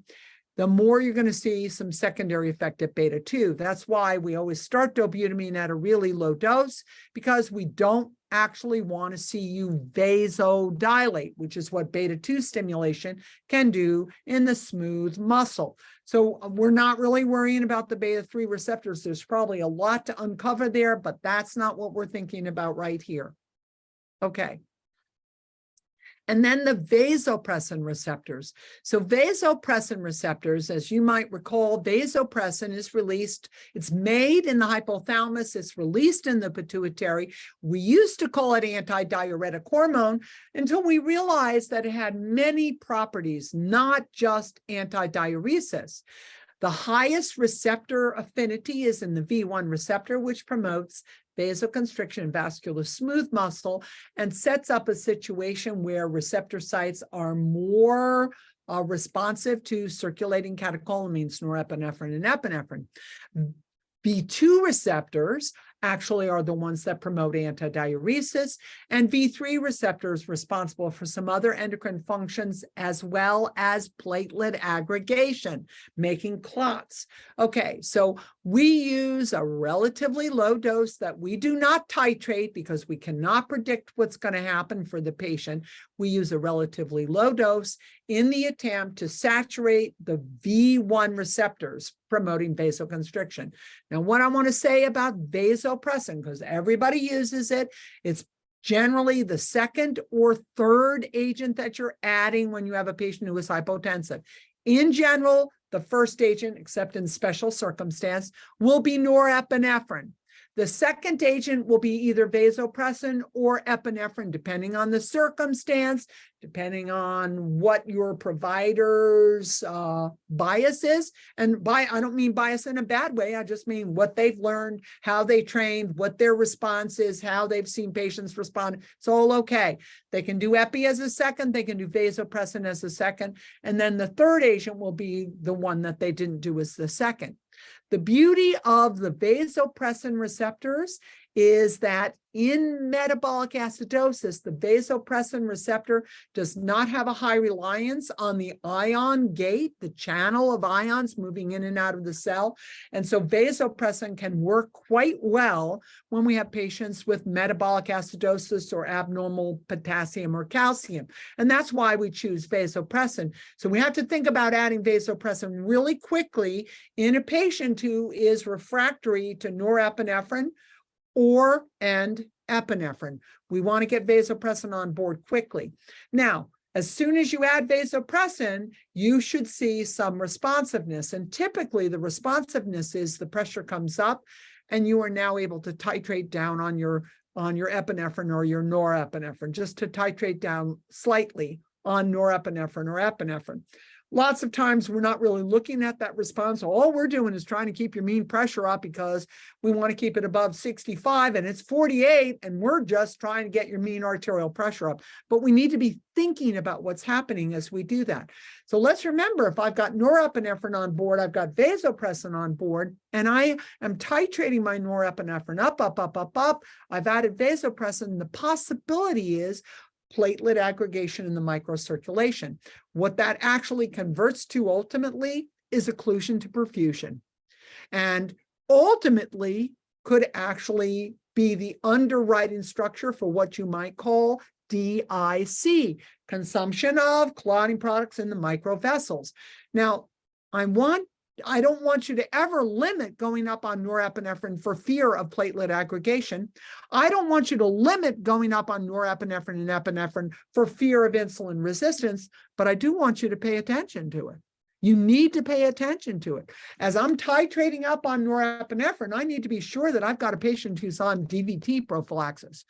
the more you're going to see some secondary effect at beta-2. That's why we always start dobutamine at a really low dose, because we don't actually want to see you vasodilate, which is what beta-2 stimulation can do in the smooth muscle. So we're not really worrying about the beta-3 receptors. There's probably a lot to uncover there, but that's not what we're thinking about right here. Okay. And then the vasopressin receptors. So vasopressin receptors, as you might recall, vasopressin is released. It's made in the hypothalamus. It's released in the pituitary. We used to call it antidiuretic hormone until we realized that it had many properties, not just antidiuresis. The highest receptor affinity is in the V1 receptor, which promotes vasoconstriction in vascular smooth muscle and sets up a situation where receptor sites are more responsive to circulating catecholamines, norepinephrine and epinephrine. V2 receptors actually are the ones that promote antidiuresis, and V3 receptors responsible for some other endocrine functions as well as platelet aggregation, making clots. Okay, so we use a relatively low dose that we do not titrate because we cannot predict what's going to happen for the patient. We use a relatively low dose in the attempt to saturate the V1 receptors, promoting vasoconstriction. Now, what I want to say about vasopressin, because everybody uses it, it's generally the second or third agent that you're adding when you have a patient who is hypotensive. In general, the first agent, except in special circumstance, will be norepinephrine. The second agent will be either vasopressin or epinephrine, depending on the circumstance, depending on what your provider's bias is. And I don't mean bias in a bad way. I just mean what they've learned, how they trained, what their response is, how they've seen patients respond. It's all okay. They can do epi as a second. They can do vasopressin as a second. And then the third agent will be the one that they didn't do as the second. The beauty of the vasopressin receptors is that in metabolic acidosis, the vasopressin receptor does not have a high reliance on the ion gate, the channel of ions moving in and out of the cell. And so vasopressin can work quite well when we have patients with metabolic acidosis or abnormal potassium or calcium. And that's why we choose vasopressin. So we have to think about adding vasopressin really quickly in a patient who is refractory to norepinephrine and epinephrine. We want to get vasopressin on board quickly. Now, as soon as you add vasopressin, you should see some responsiveness. And typically the responsiveness is the pressure comes up and you are now able to titrate down on your epinephrine or your norepinephrine, just to titrate down slightly on norepinephrine or epinephrine. Lots of times we're not really looking at that response. All we're doing is trying to keep your mean pressure up because we want to keep it above 65 and it's 48 and we're just trying to get your mean arterial pressure up. But we need to be thinking about what's happening as we do that. So let's remember, if I've got norepinephrine on board, I've got vasopressin on board, and I am titrating my norepinephrine up. I've added vasopressin. The possibility is platelet aggregation in the microcirculation. What that actually converts to ultimately is occlusion to perfusion. And ultimately could actually be the underwriting structure for what you might call DIC, consumption of clotting products in the microvessels. Now, I don't want you to ever limit going up on norepinephrine for fear of platelet aggregation. I don't want you to limit going up on norepinephrine and epinephrine for fear of insulin resistance, but I do want you to pay attention to it. You need to pay attention to it. As I'm titrating up on norepinephrine, I need to be sure that I've got a patient who's on DVT prophylaxis,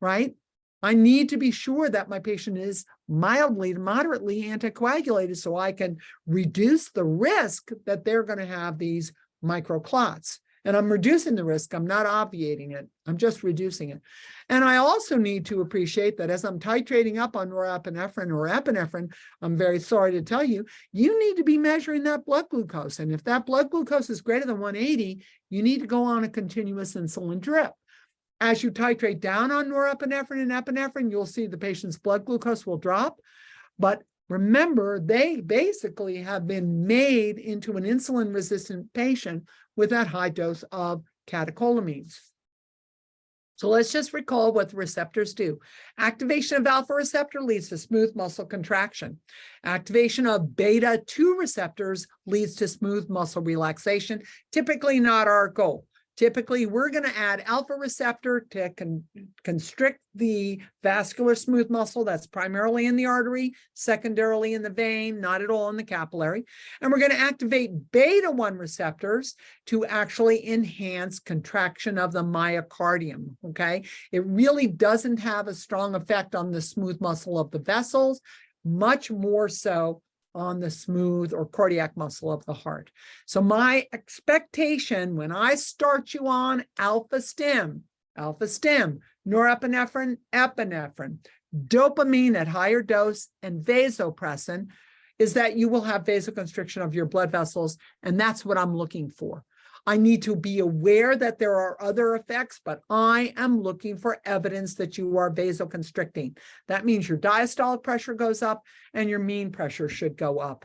right? I need to be sure that my patient is mildly to moderately anticoagulated so I can reduce the risk that they're going to have these microclots. And I'm reducing the risk. I'm not obviating it. I'm just reducing it. And I also need to appreciate that as I'm titrating up on norepinephrine or epinephrine, I'm very sorry to tell you, you need to be measuring that blood glucose. And if that blood glucose is greater than 180, you need to go on a continuous insulin drip. As you titrate down on norepinephrine and epinephrine, you'll see the patient's blood glucose will drop. But remember, they basically have been made into an insulin-resistant patient with that high dose of catecholamines. So let's just recall what the receptors do. Activation of alpha receptor leads to smooth muscle contraction. Activation of beta 2 receptors leads to smooth muscle relaxation, typically not our goal. Typically, we're going to add alpha receptor to constrict the vascular smooth muscle that's primarily in the artery, secondarily in the vein, not at all in the capillary. And we're going to activate beta 1 receptors to actually enhance contraction of the myocardium, okay? It really doesn't have a strong effect on the smooth muscle of the vessels, much more so on the smooth or cardiac muscle of the heart. So my expectation when I start you on alpha stim, norepinephrine, epinephrine, dopamine at higher dose, and vasopressin is that you will have vasoconstriction of your blood vessels, and that's what I'm looking for. I need to be aware that there are other effects, but I am looking for evidence that you are vasoconstricting. That means your diastolic pressure goes up and your mean pressure should go up.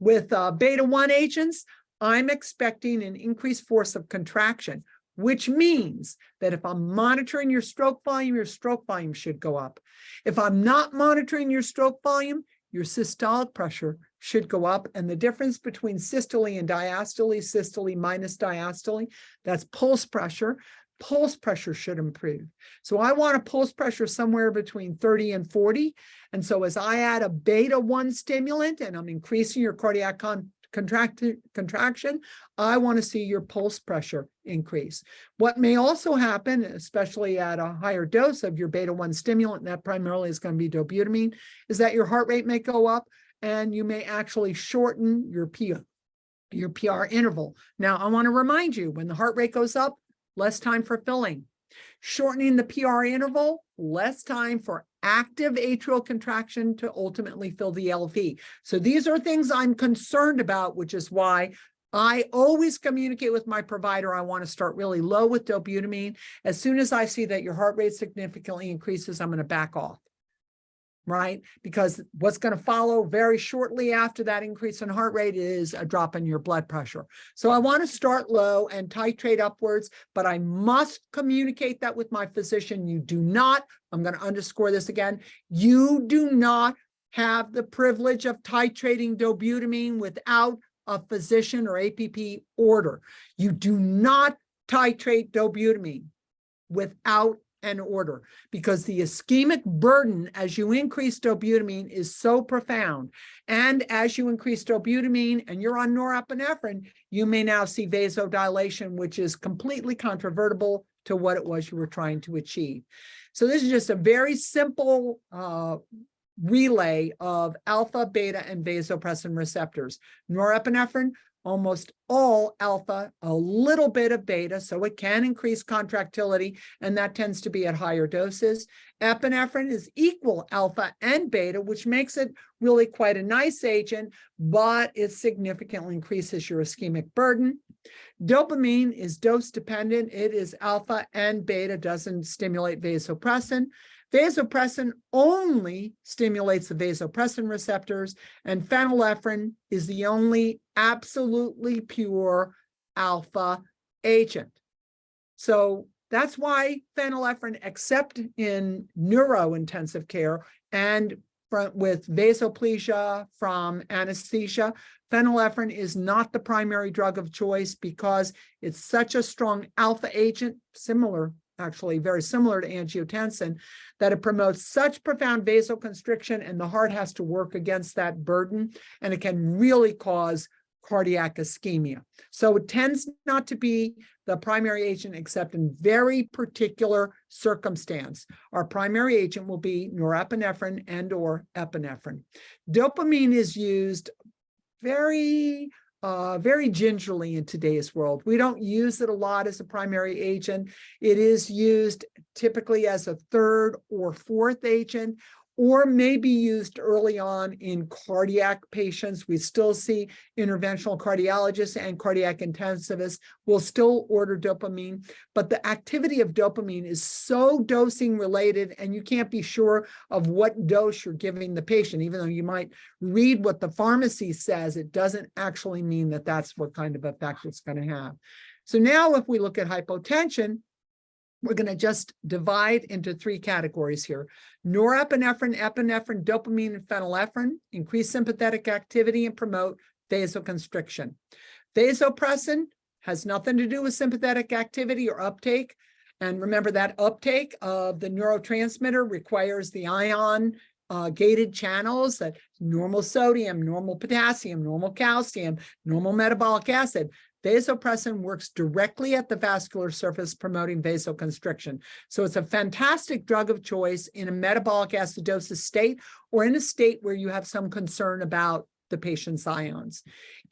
With beta 1 agents, I'm expecting an increased force of contraction, which means that if I'm monitoring your stroke volume should go up. If I'm not monitoring your stroke volume, your systolic pressure should go up. And the difference between systole and diastole minus diastole, that's pulse pressure. pulse pressure should improve. So I want a pulse pressure somewhere between 30 and 40. And so as I add a beta-1 stimulant and I'm increasing your cardiac contraction, I want to see your pulse pressure increase. What may also happen, especially at a higher dose of your beta-1 stimulant, and that primarily is going to be dobutamine, is that your heart rate may go up and you may actually shorten your PR interval. Now, I want to remind you, when the heart rate goes up, less time for filling. Shortening the PR interval, less time for active atrial contraction to ultimately fill the LV. So these are things I'm concerned about, which is why I always communicate with my provider. I want to start really low with dobutamine. As soon as I see that your heart rate significantly increases, I'm going to back off. Right? Because what's going to follow very shortly after that increase in heart rate is a drop in your blood pressure. So I want to start low and titrate upwards, but I must communicate that with my physician. You do not, I'm going to underscore this again, you do not have the privilege of titrating dobutamine without a physician or APP order. You do not titrate dobutamine without an order, because the ischemic burden as you increase dobutamine is so profound. And as you increase dobutamine and you're on norepinephrine, you may now see vasodilation, which is completely controvertible to what it was you were trying to achieve. So this is just a very simple relay of alpha, beta, and vasopressin receptors. Norepinephrine, almost all alpha, a little bit of beta, so it can increase contractility, and that tends to be at higher doses. Epinephrine is equal alpha and beta, which makes it really quite a nice agent, but it significantly increases your ischemic burden. Dopamine is dose dependent. It is alpha and beta, doesn't stimulate vasopressin. Vasopressin only stimulates the vasopressin receptors, and phenylephrine is the only absolutely pure alpha agent. So that's why phenylephrine, except in neurointensive care and with vasoplegia from anesthesia, phenylephrine is not the primary drug of choice because it's such a strong alpha agent, actually very similar to angiotensin, that it promotes such profound vasoconstriction, and the heart has to work against that burden, and it can really cause cardiac ischemia. So it tends not to be the primary agent except in very particular circumstance. Our primary agent will be norepinephrine and or epinephrine. Dopamine is used very gingerly in today's world. We don't use it a lot as a primary agent. It is used typically as a third or fourth agent, or may be used early on in cardiac patients. We still see interventional cardiologists and cardiac intensivists will still order dopamine, but the activity of dopamine is so dosing related, and you can't be sure of what dose you're giving the patient. Even though you might read what the pharmacy says, it doesn't actually mean that that's what kind of effect it's going to have. So now if we look at hypotension, we're going to just divide into three categories here: norepinephrine, epinephrine, dopamine, and phenylephrine increase sympathetic activity and promote vasoconstriction. Vasopressin has nothing to do with sympathetic activity or uptake. And remember that uptake of the neurotransmitter requires the ion gated channels, that normal sodium, normal potassium, normal calcium, normal metabolic acid. Vasopressin works directly at the vascular surface, promoting vasoconstriction. So it's a fantastic drug of choice in a metabolic acidosis state, or in a state where you have some concern about the patient's ions.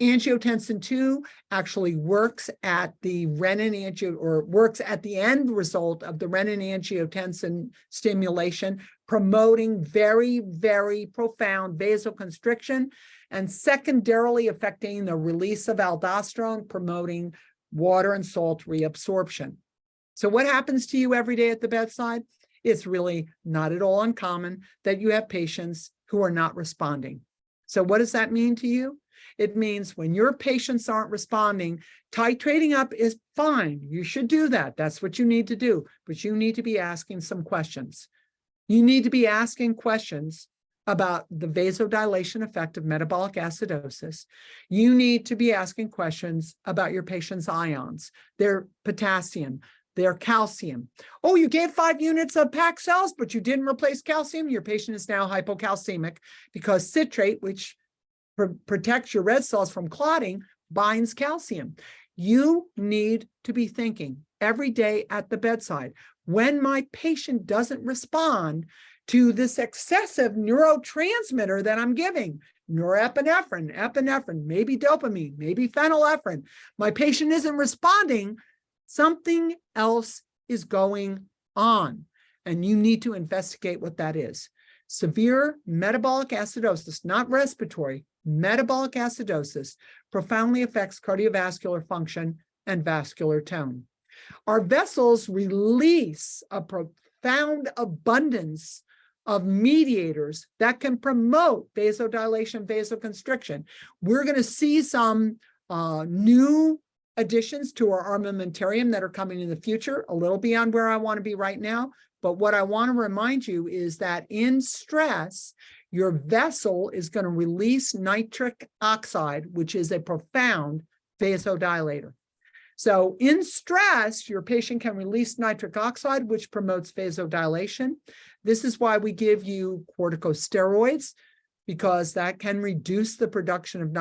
Angiotensin 2 actually works at the works at the end result of the renin-angiotensin stimulation, promoting very, very profound vasoconstriction, and secondarily affecting the release of aldosterone, promoting water and salt reabsorption. So what happens to you every day at the bedside? It's really not at all uncommon that you have patients who are not responding. So what does that mean to you? It means when your patients aren't responding, titrating up is fine. You should do that. That's what you need to do. But you need to be asking some questions. You need to be asking questions about the vasodilation effect of metabolic acidosis. You need to be asking questions about your patient's ions, their potassium, They're calcium. Oh, you gave 5 units of packed cells, but you didn't replace calcium. Your patient is now hypocalcemic because citrate, which protects your red cells from clotting, binds calcium. You need to be thinking every day at the bedside, when my patient doesn't respond to this excessive neurotransmitter that I'm giving, norepinephrine, epinephrine, maybe dopamine, maybe phenylephrine, my patient isn't responding, something else is going on, and you need to investigate what that is. Severe metabolic acidosis, not respiratory, metabolic acidosis profoundly affects cardiovascular function and vascular tone. Our vessels release a profound abundance of mediators that can promote vasodilation, vasoconstriction. We're going to see some new additions to our armamentarium that are coming in the future, a little beyond where I want to be right now. But what I want to remind you is that in stress, your vessel is going to release nitric oxide, which is a profound vasodilator. So in stress, your patient can release nitric oxide, which promotes vasodilation. This is why we give you corticosteroids, because that can reduce the production of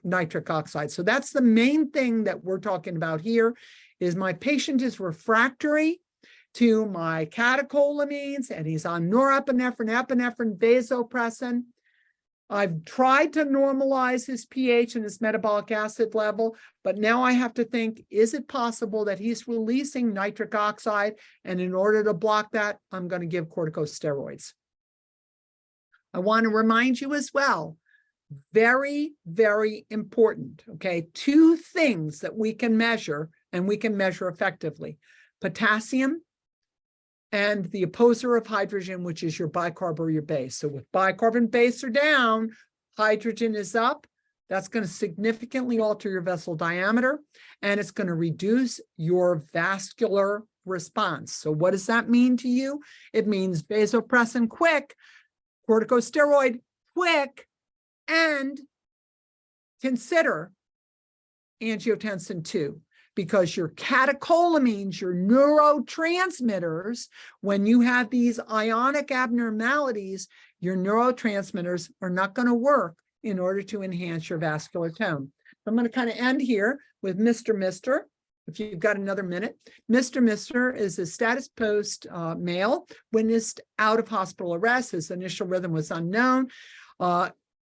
nitric oxide. So that's the main thing that we're talking about here, is my patient is refractory to my catecholamines, and he's on norepinephrine, epinephrine, vasopressin. I've tried to normalize his pH and his metabolic acid level, but now I have to think, is it possible that he's releasing nitric oxide? And in order to block that, I'm going to give corticosteroids. I want to remind you as well, very, very important, okay? 2 things that we can measure, and we can measure effectively: potassium and the opposer of hydrogen, which is your bicarb or your base. So with bicarb and base are down, hydrogen is up. That's going to significantly alter your vessel diameter, and it's going to reduce your vascular response. So what does that mean to you? It means vasopressin quick, corticosteroid quick, and consider angiotensin II. Because your catecholamines, your neurotransmitters, when you have these ionic abnormalities, your neurotransmitters are not going to work in order to enhance your vascular tone. I'm going to kind of end here with Mr. Mister, if you've got another minute. Mr. Mister is a status post male, witnessed out of hospital arrest. His initial rhythm was unknown.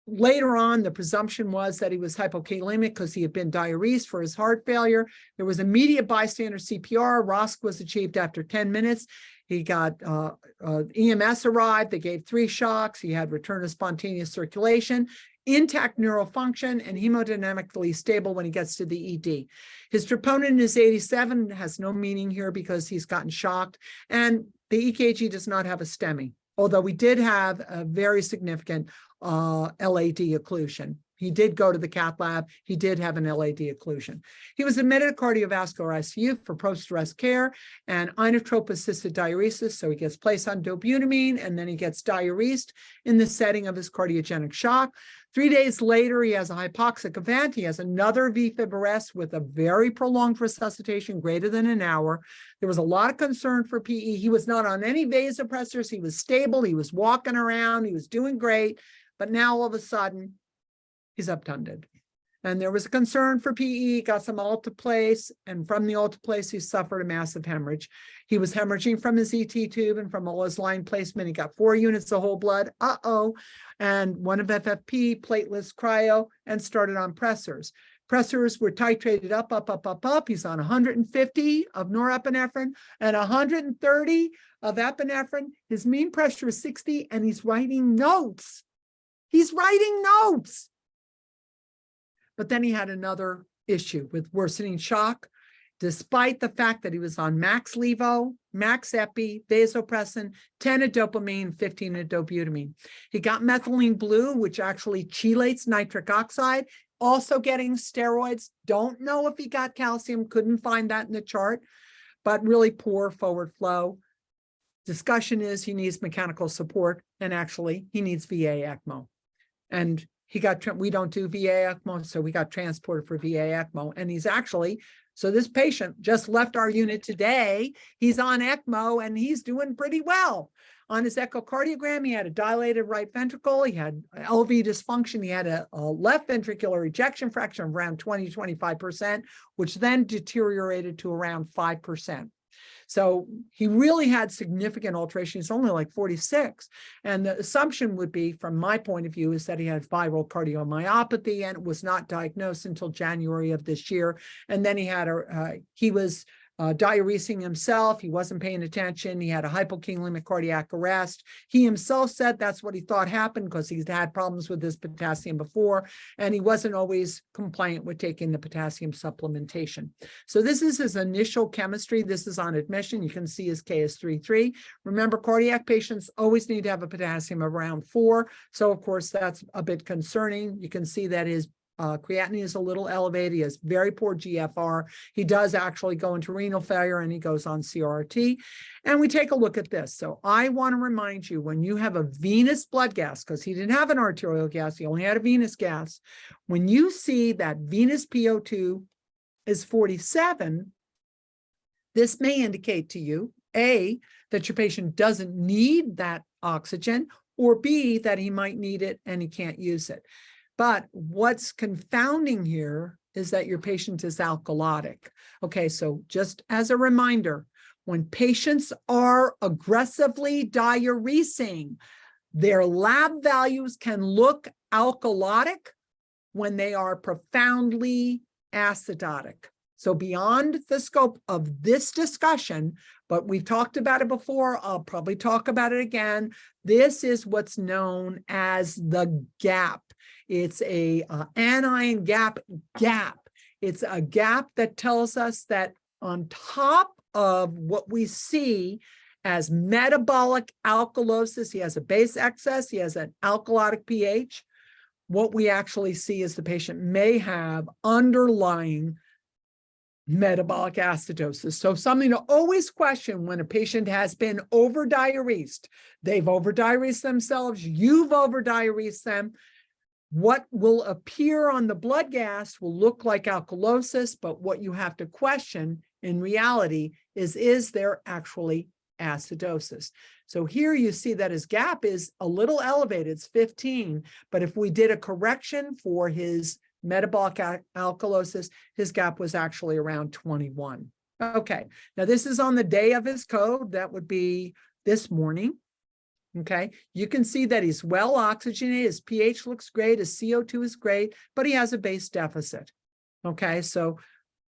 Later on, the presumption was that he was hypokalemic because he had been diuresed for his heart failure. There was immediate bystander CPR. ROSC was achieved after 10 minutes. He got EMS arrived. They gave 3 shocks. He had return of spontaneous circulation, intact neural function, and hemodynamically stable when he gets to the ED. His troponin is 87, has no meaning here because he's gotten shocked. And the EKG does not have a STEMI, although we did have a very significant LAD occlusion. He did go to the cath lab. He did have an LAD occlusion. He was admitted to cardiovascular ICU for post-arrest care and inotrope-assisted diuresis. So he gets placed on dobutamine, and then he gets diuresed in the setting of his cardiogenic shock. 3 days later, he has a hypoxic event. He has another VFib arrest with a very prolonged resuscitation, greater than an hour. There was a lot of concern for PE. He was not on any vasopressors. He was stable. He was walking around. He was doing great. But now all of a sudden, he's obtunded. And there was a concern for PE, got some alteplase, and from the alteplase, he suffered a massive hemorrhage. He was hemorrhaging from his ET tube and from all his line placement. He got 4 units of whole blood, and 1 of FFP, platelets, cryo, and started on pressors. Pressors were titrated up. He's on 150 of norepinephrine and 130 of epinephrine. His mean pressure is 60, and he's writing notes. He's writing notes. But then he had another issue with worsening shock, despite the fact that he was on max levo, max epi, vasopressin, 10 of dopamine, 15 of dobutamine. He got methylene blue, which actually chelates nitric oxide, also getting steroids. Don't know if he got calcium, couldn't find that in the chart, but really poor forward flow. Discussion is he needs mechanical support, and actually he needs VA ECMO. And we don't do VA ECMO, so we got transported for VA ECMO, and he's actually So this patient just left our unit today. He's on ECMO and he's doing pretty well. On his echocardiogram, he had a dilated right ventricle. He had LV dysfunction. He had a left ventricular ejection fraction of around 20-25%, which then deteriorated to around 5%. So he really had significant alteration. He's only like 46. And the assumption would be, from my point of view, is that he had viral cardiomyopathy and it was not diagnosed until January of this year. And then he was diuresing himself. He wasn't paying attention. He had a hypokalemic cardiac arrest. He himself said that's what he thought happened because he's had problems with his potassium before, and he wasn't always compliant with taking the potassium supplementation. So this is his initial chemistry. This is on admission. You can see his K is 3.3. Remember, cardiac patients always need to have a potassium of around 4. So of course, that's a bit concerning. You can see that his creatinine is a little elevated. He has very poor GFR. He does actually go into renal failure and he goes on CRT. And we take a look at this. So I want to remind you, when you have a venous blood gas, because he didn't have an arterial gas, he only had a venous gas. When you see that venous PO2 is 47, this may indicate to you, A, that your patient doesn't need that oxygen, or B, that he might need it and he can't use it. But what's confounding here is that your patient is alkalotic. Okay, so just as a reminder, when patients are aggressively diuresing, their lab values can look alkalotic when they are profoundly acidotic. So beyond the scope of this discussion, but we've talked about it before, I'll probably talk about it again. This is what's known as the gap. It's a anion gap. It's a gap that tells us that on top of what we see as metabolic alkalosis, he has a base excess, he has an alkalotic pH. What we actually see is the patient may have underlying metabolic acidosis. So something to always question when a patient has been over-diuresed. They've over-diuresed themselves, you've over-diuresed them. What will appear on the blood gas will look like alkalosis, but what you have to question in reality is there actually acidosis? So here you see that his gap is a little elevated, it's 15, but if we did a correction for his metabolic alkalosis, his gap was actually around 21. Okay, now this is on the day of his code, that would be this morning. Okay, you can see that he's well oxygenated, his pH looks great, his CO2 is great, but he has a base deficit. Okay, so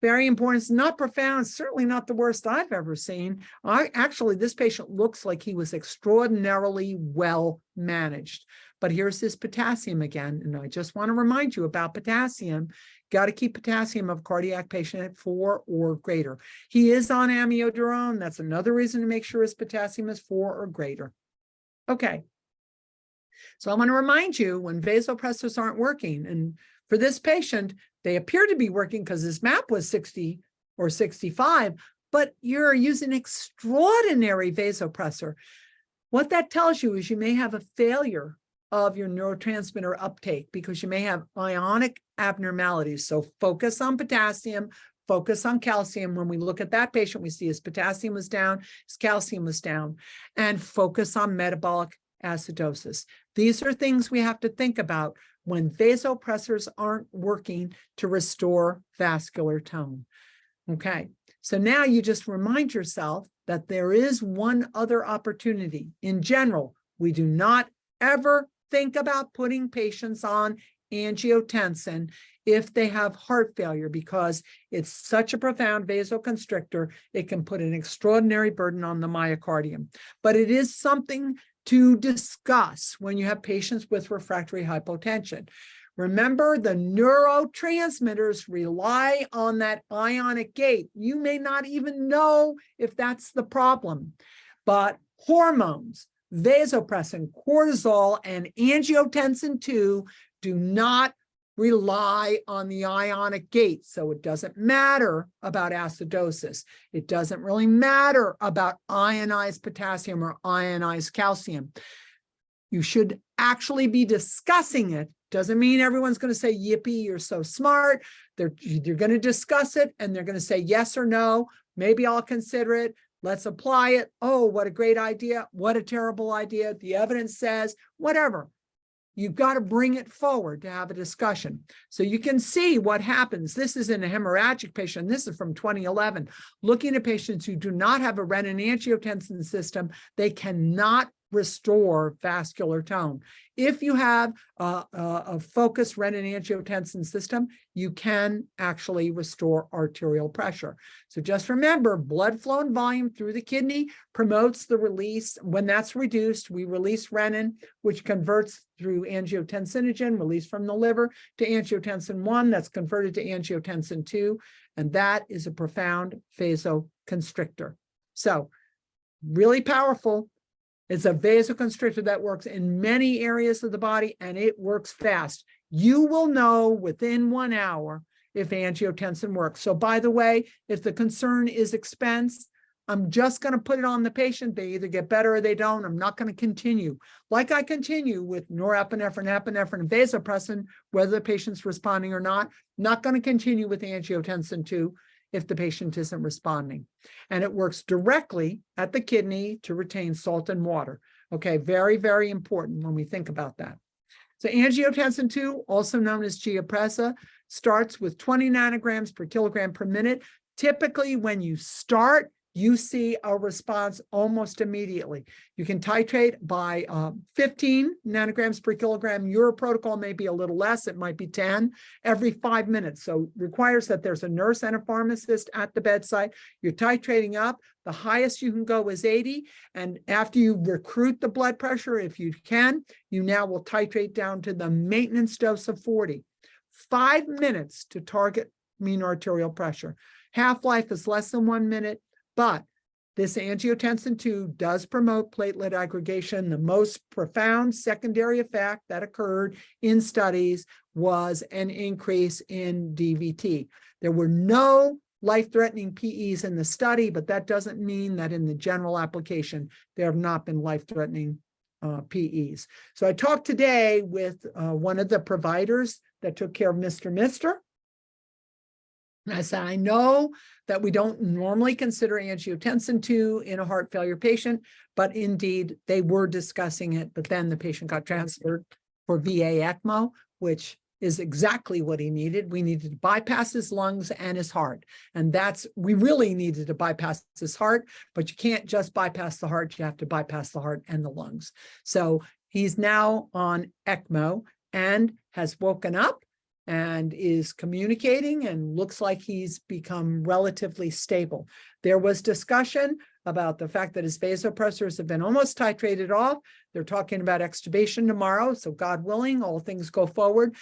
very important. It's not profound, certainly not the worst I've ever seen. Actually, this patient looks like he was extraordinarily well managed. But here's his potassium again, and I just want to remind you about potassium. Got to keep potassium of a cardiac patient at 4 or greater. He is on amiodarone. That's another reason to make sure his potassium is 4 or greater. Okay, so I want to remind you, when vasopressors aren't working, and for this patient, they appear to be working because his MAP was 60 or 65, but you're using extraordinary vasopressor. What that tells you is you may have a failure of your neurotransmitter uptake because you may have ionic abnormalities. So focus on potassium, focus on calcium. When we look at that patient, we see his potassium was down, his calcium was down, and focus on metabolic acidosis. These are things we have to think about when vasopressors aren't working to restore vascular tone. Okay, so now you just remind yourself that there is one other opportunity. In general, we do not ever think about putting patients on angiotensin if they have heart failure, because it's such a profound vasoconstrictor, it can put an extraordinary burden on the myocardium. But it is something to discuss when you have patients with refractory hypotension. Remember, the neurotransmitters rely on that ionic gate. You may not even know if that's the problem, but hormones, vasopressin, cortisol, and angiotensin 2 do not rely on the ionic gate. So it doesn't matter about acidosis. It doesn't really matter about ionized potassium or ionized calcium. You should actually be discussing it. Doesn't mean everyone's going to say, yippee, you're so smart. You're going to discuss it and they're going to say yes or no. Maybe I'll consider it. Let's apply it. Oh, what a great idea. What a terrible idea. The evidence says, whatever. You've got to bring it forward to have a discussion. So you can see what happens. This is in a hemorrhagic patient. This is from 2011. Looking at patients who do not have a renin-angiotensin system, they cannot restore vascular tone. If you have a focused renin-angiotensin system, you can actually restore arterial pressure. So just remember, blood flow and volume through the kidney promotes the release. When that's reduced, we release renin, which converts through angiotensinogen, released from the liver, to angiotensin 1, that's converted to angiotensin 2, and that is a profound vasoconstrictor. So really powerful. It's a vasoconstrictor that works in many areas of the body, and it works fast. You will know within 1 hour if angiotensin works. So by the way, if the concern is expense, I'm just going to put it on the patient. They either get better or they don't. I'm not going to continue. Like I continue with norepinephrine, epinephrine, and vasopressin, whether the patient's responding or not going to continue with angiotensin 2 if the patient isn't responding. And it works directly at the kidney to retain salt and water. Okay, very, very important when we think about that. So angiotensin 2, also known as Giapreza, starts with 20 nanograms per kilogram per minute. Typically, when you start, you see a response almost immediately. You can titrate by 15 nanograms per kilogram. Your protocol may be a little less. It might be 10 every 5 minutes. So it requires that there's a nurse and a pharmacist at the bedside. You're titrating up. The highest you can go is 80. And after you recruit the blood pressure, if you can, you now will titrate down to the maintenance dose of 40. 5 minutes to target mean arterial pressure. Half-life is less than 1 minute. But this angiotensin 2 does promote platelet aggregation. The most profound secondary effect that occurred in studies was an increase in DVT. There were no life-threatening PEs in the study, but that doesn't mean that in the general application, there have not been life-threatening PEs. So I talked today with one of the providers that took care of Mr. And I said, I know that we don't normally consider angiotensin 2 in a heart failure patient, but indeed they were discussing it. But then the patient got transferred for VA ECMO, which is exactly what he needed. We needed to bypass his lungs and his heart. And we really needed to bypass his heart, but you can't just bypass the heart. You have to bypass the heart and the lungs. So he's now on ECMO and has woken up and is communicating and looks like he's become relatively stable. There was discussion about the fact that his vasopressors have been almost titrated off. They're talking about extubation tomorrow. So God willing, all things go forward.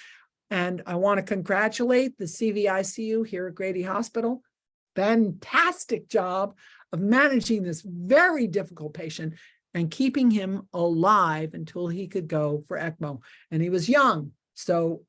And I want to congratulate the CVICU here at Grady Hospital. Fantastic job of managing this very difficult patient and keeping him alive until he could go for ECMO. And he was young. So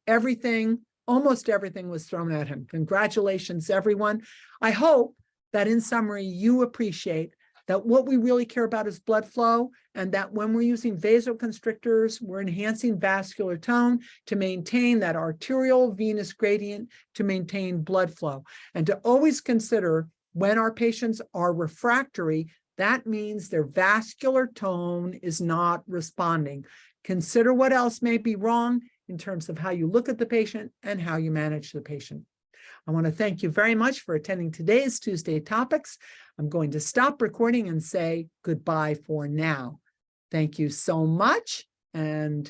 almost everything was thrown at him. Congratulations, everyone. I hope that in summary, you appreciate that what we really care about is blood flow, and that when we're using vasoconstrictors, we're enhancing vascular tone to maintain that arterial venous gradient to maintain blood flow. And to always consider when our patients are refractory, that means their vascular tone is not responding. Consider what else may be wrong in terms of how you look at the patient and how you manage the patient. I want to thank you very much for attending today's Tuesday Topics. I'm going to stop recording and say goodbye for now. Thank you so much, and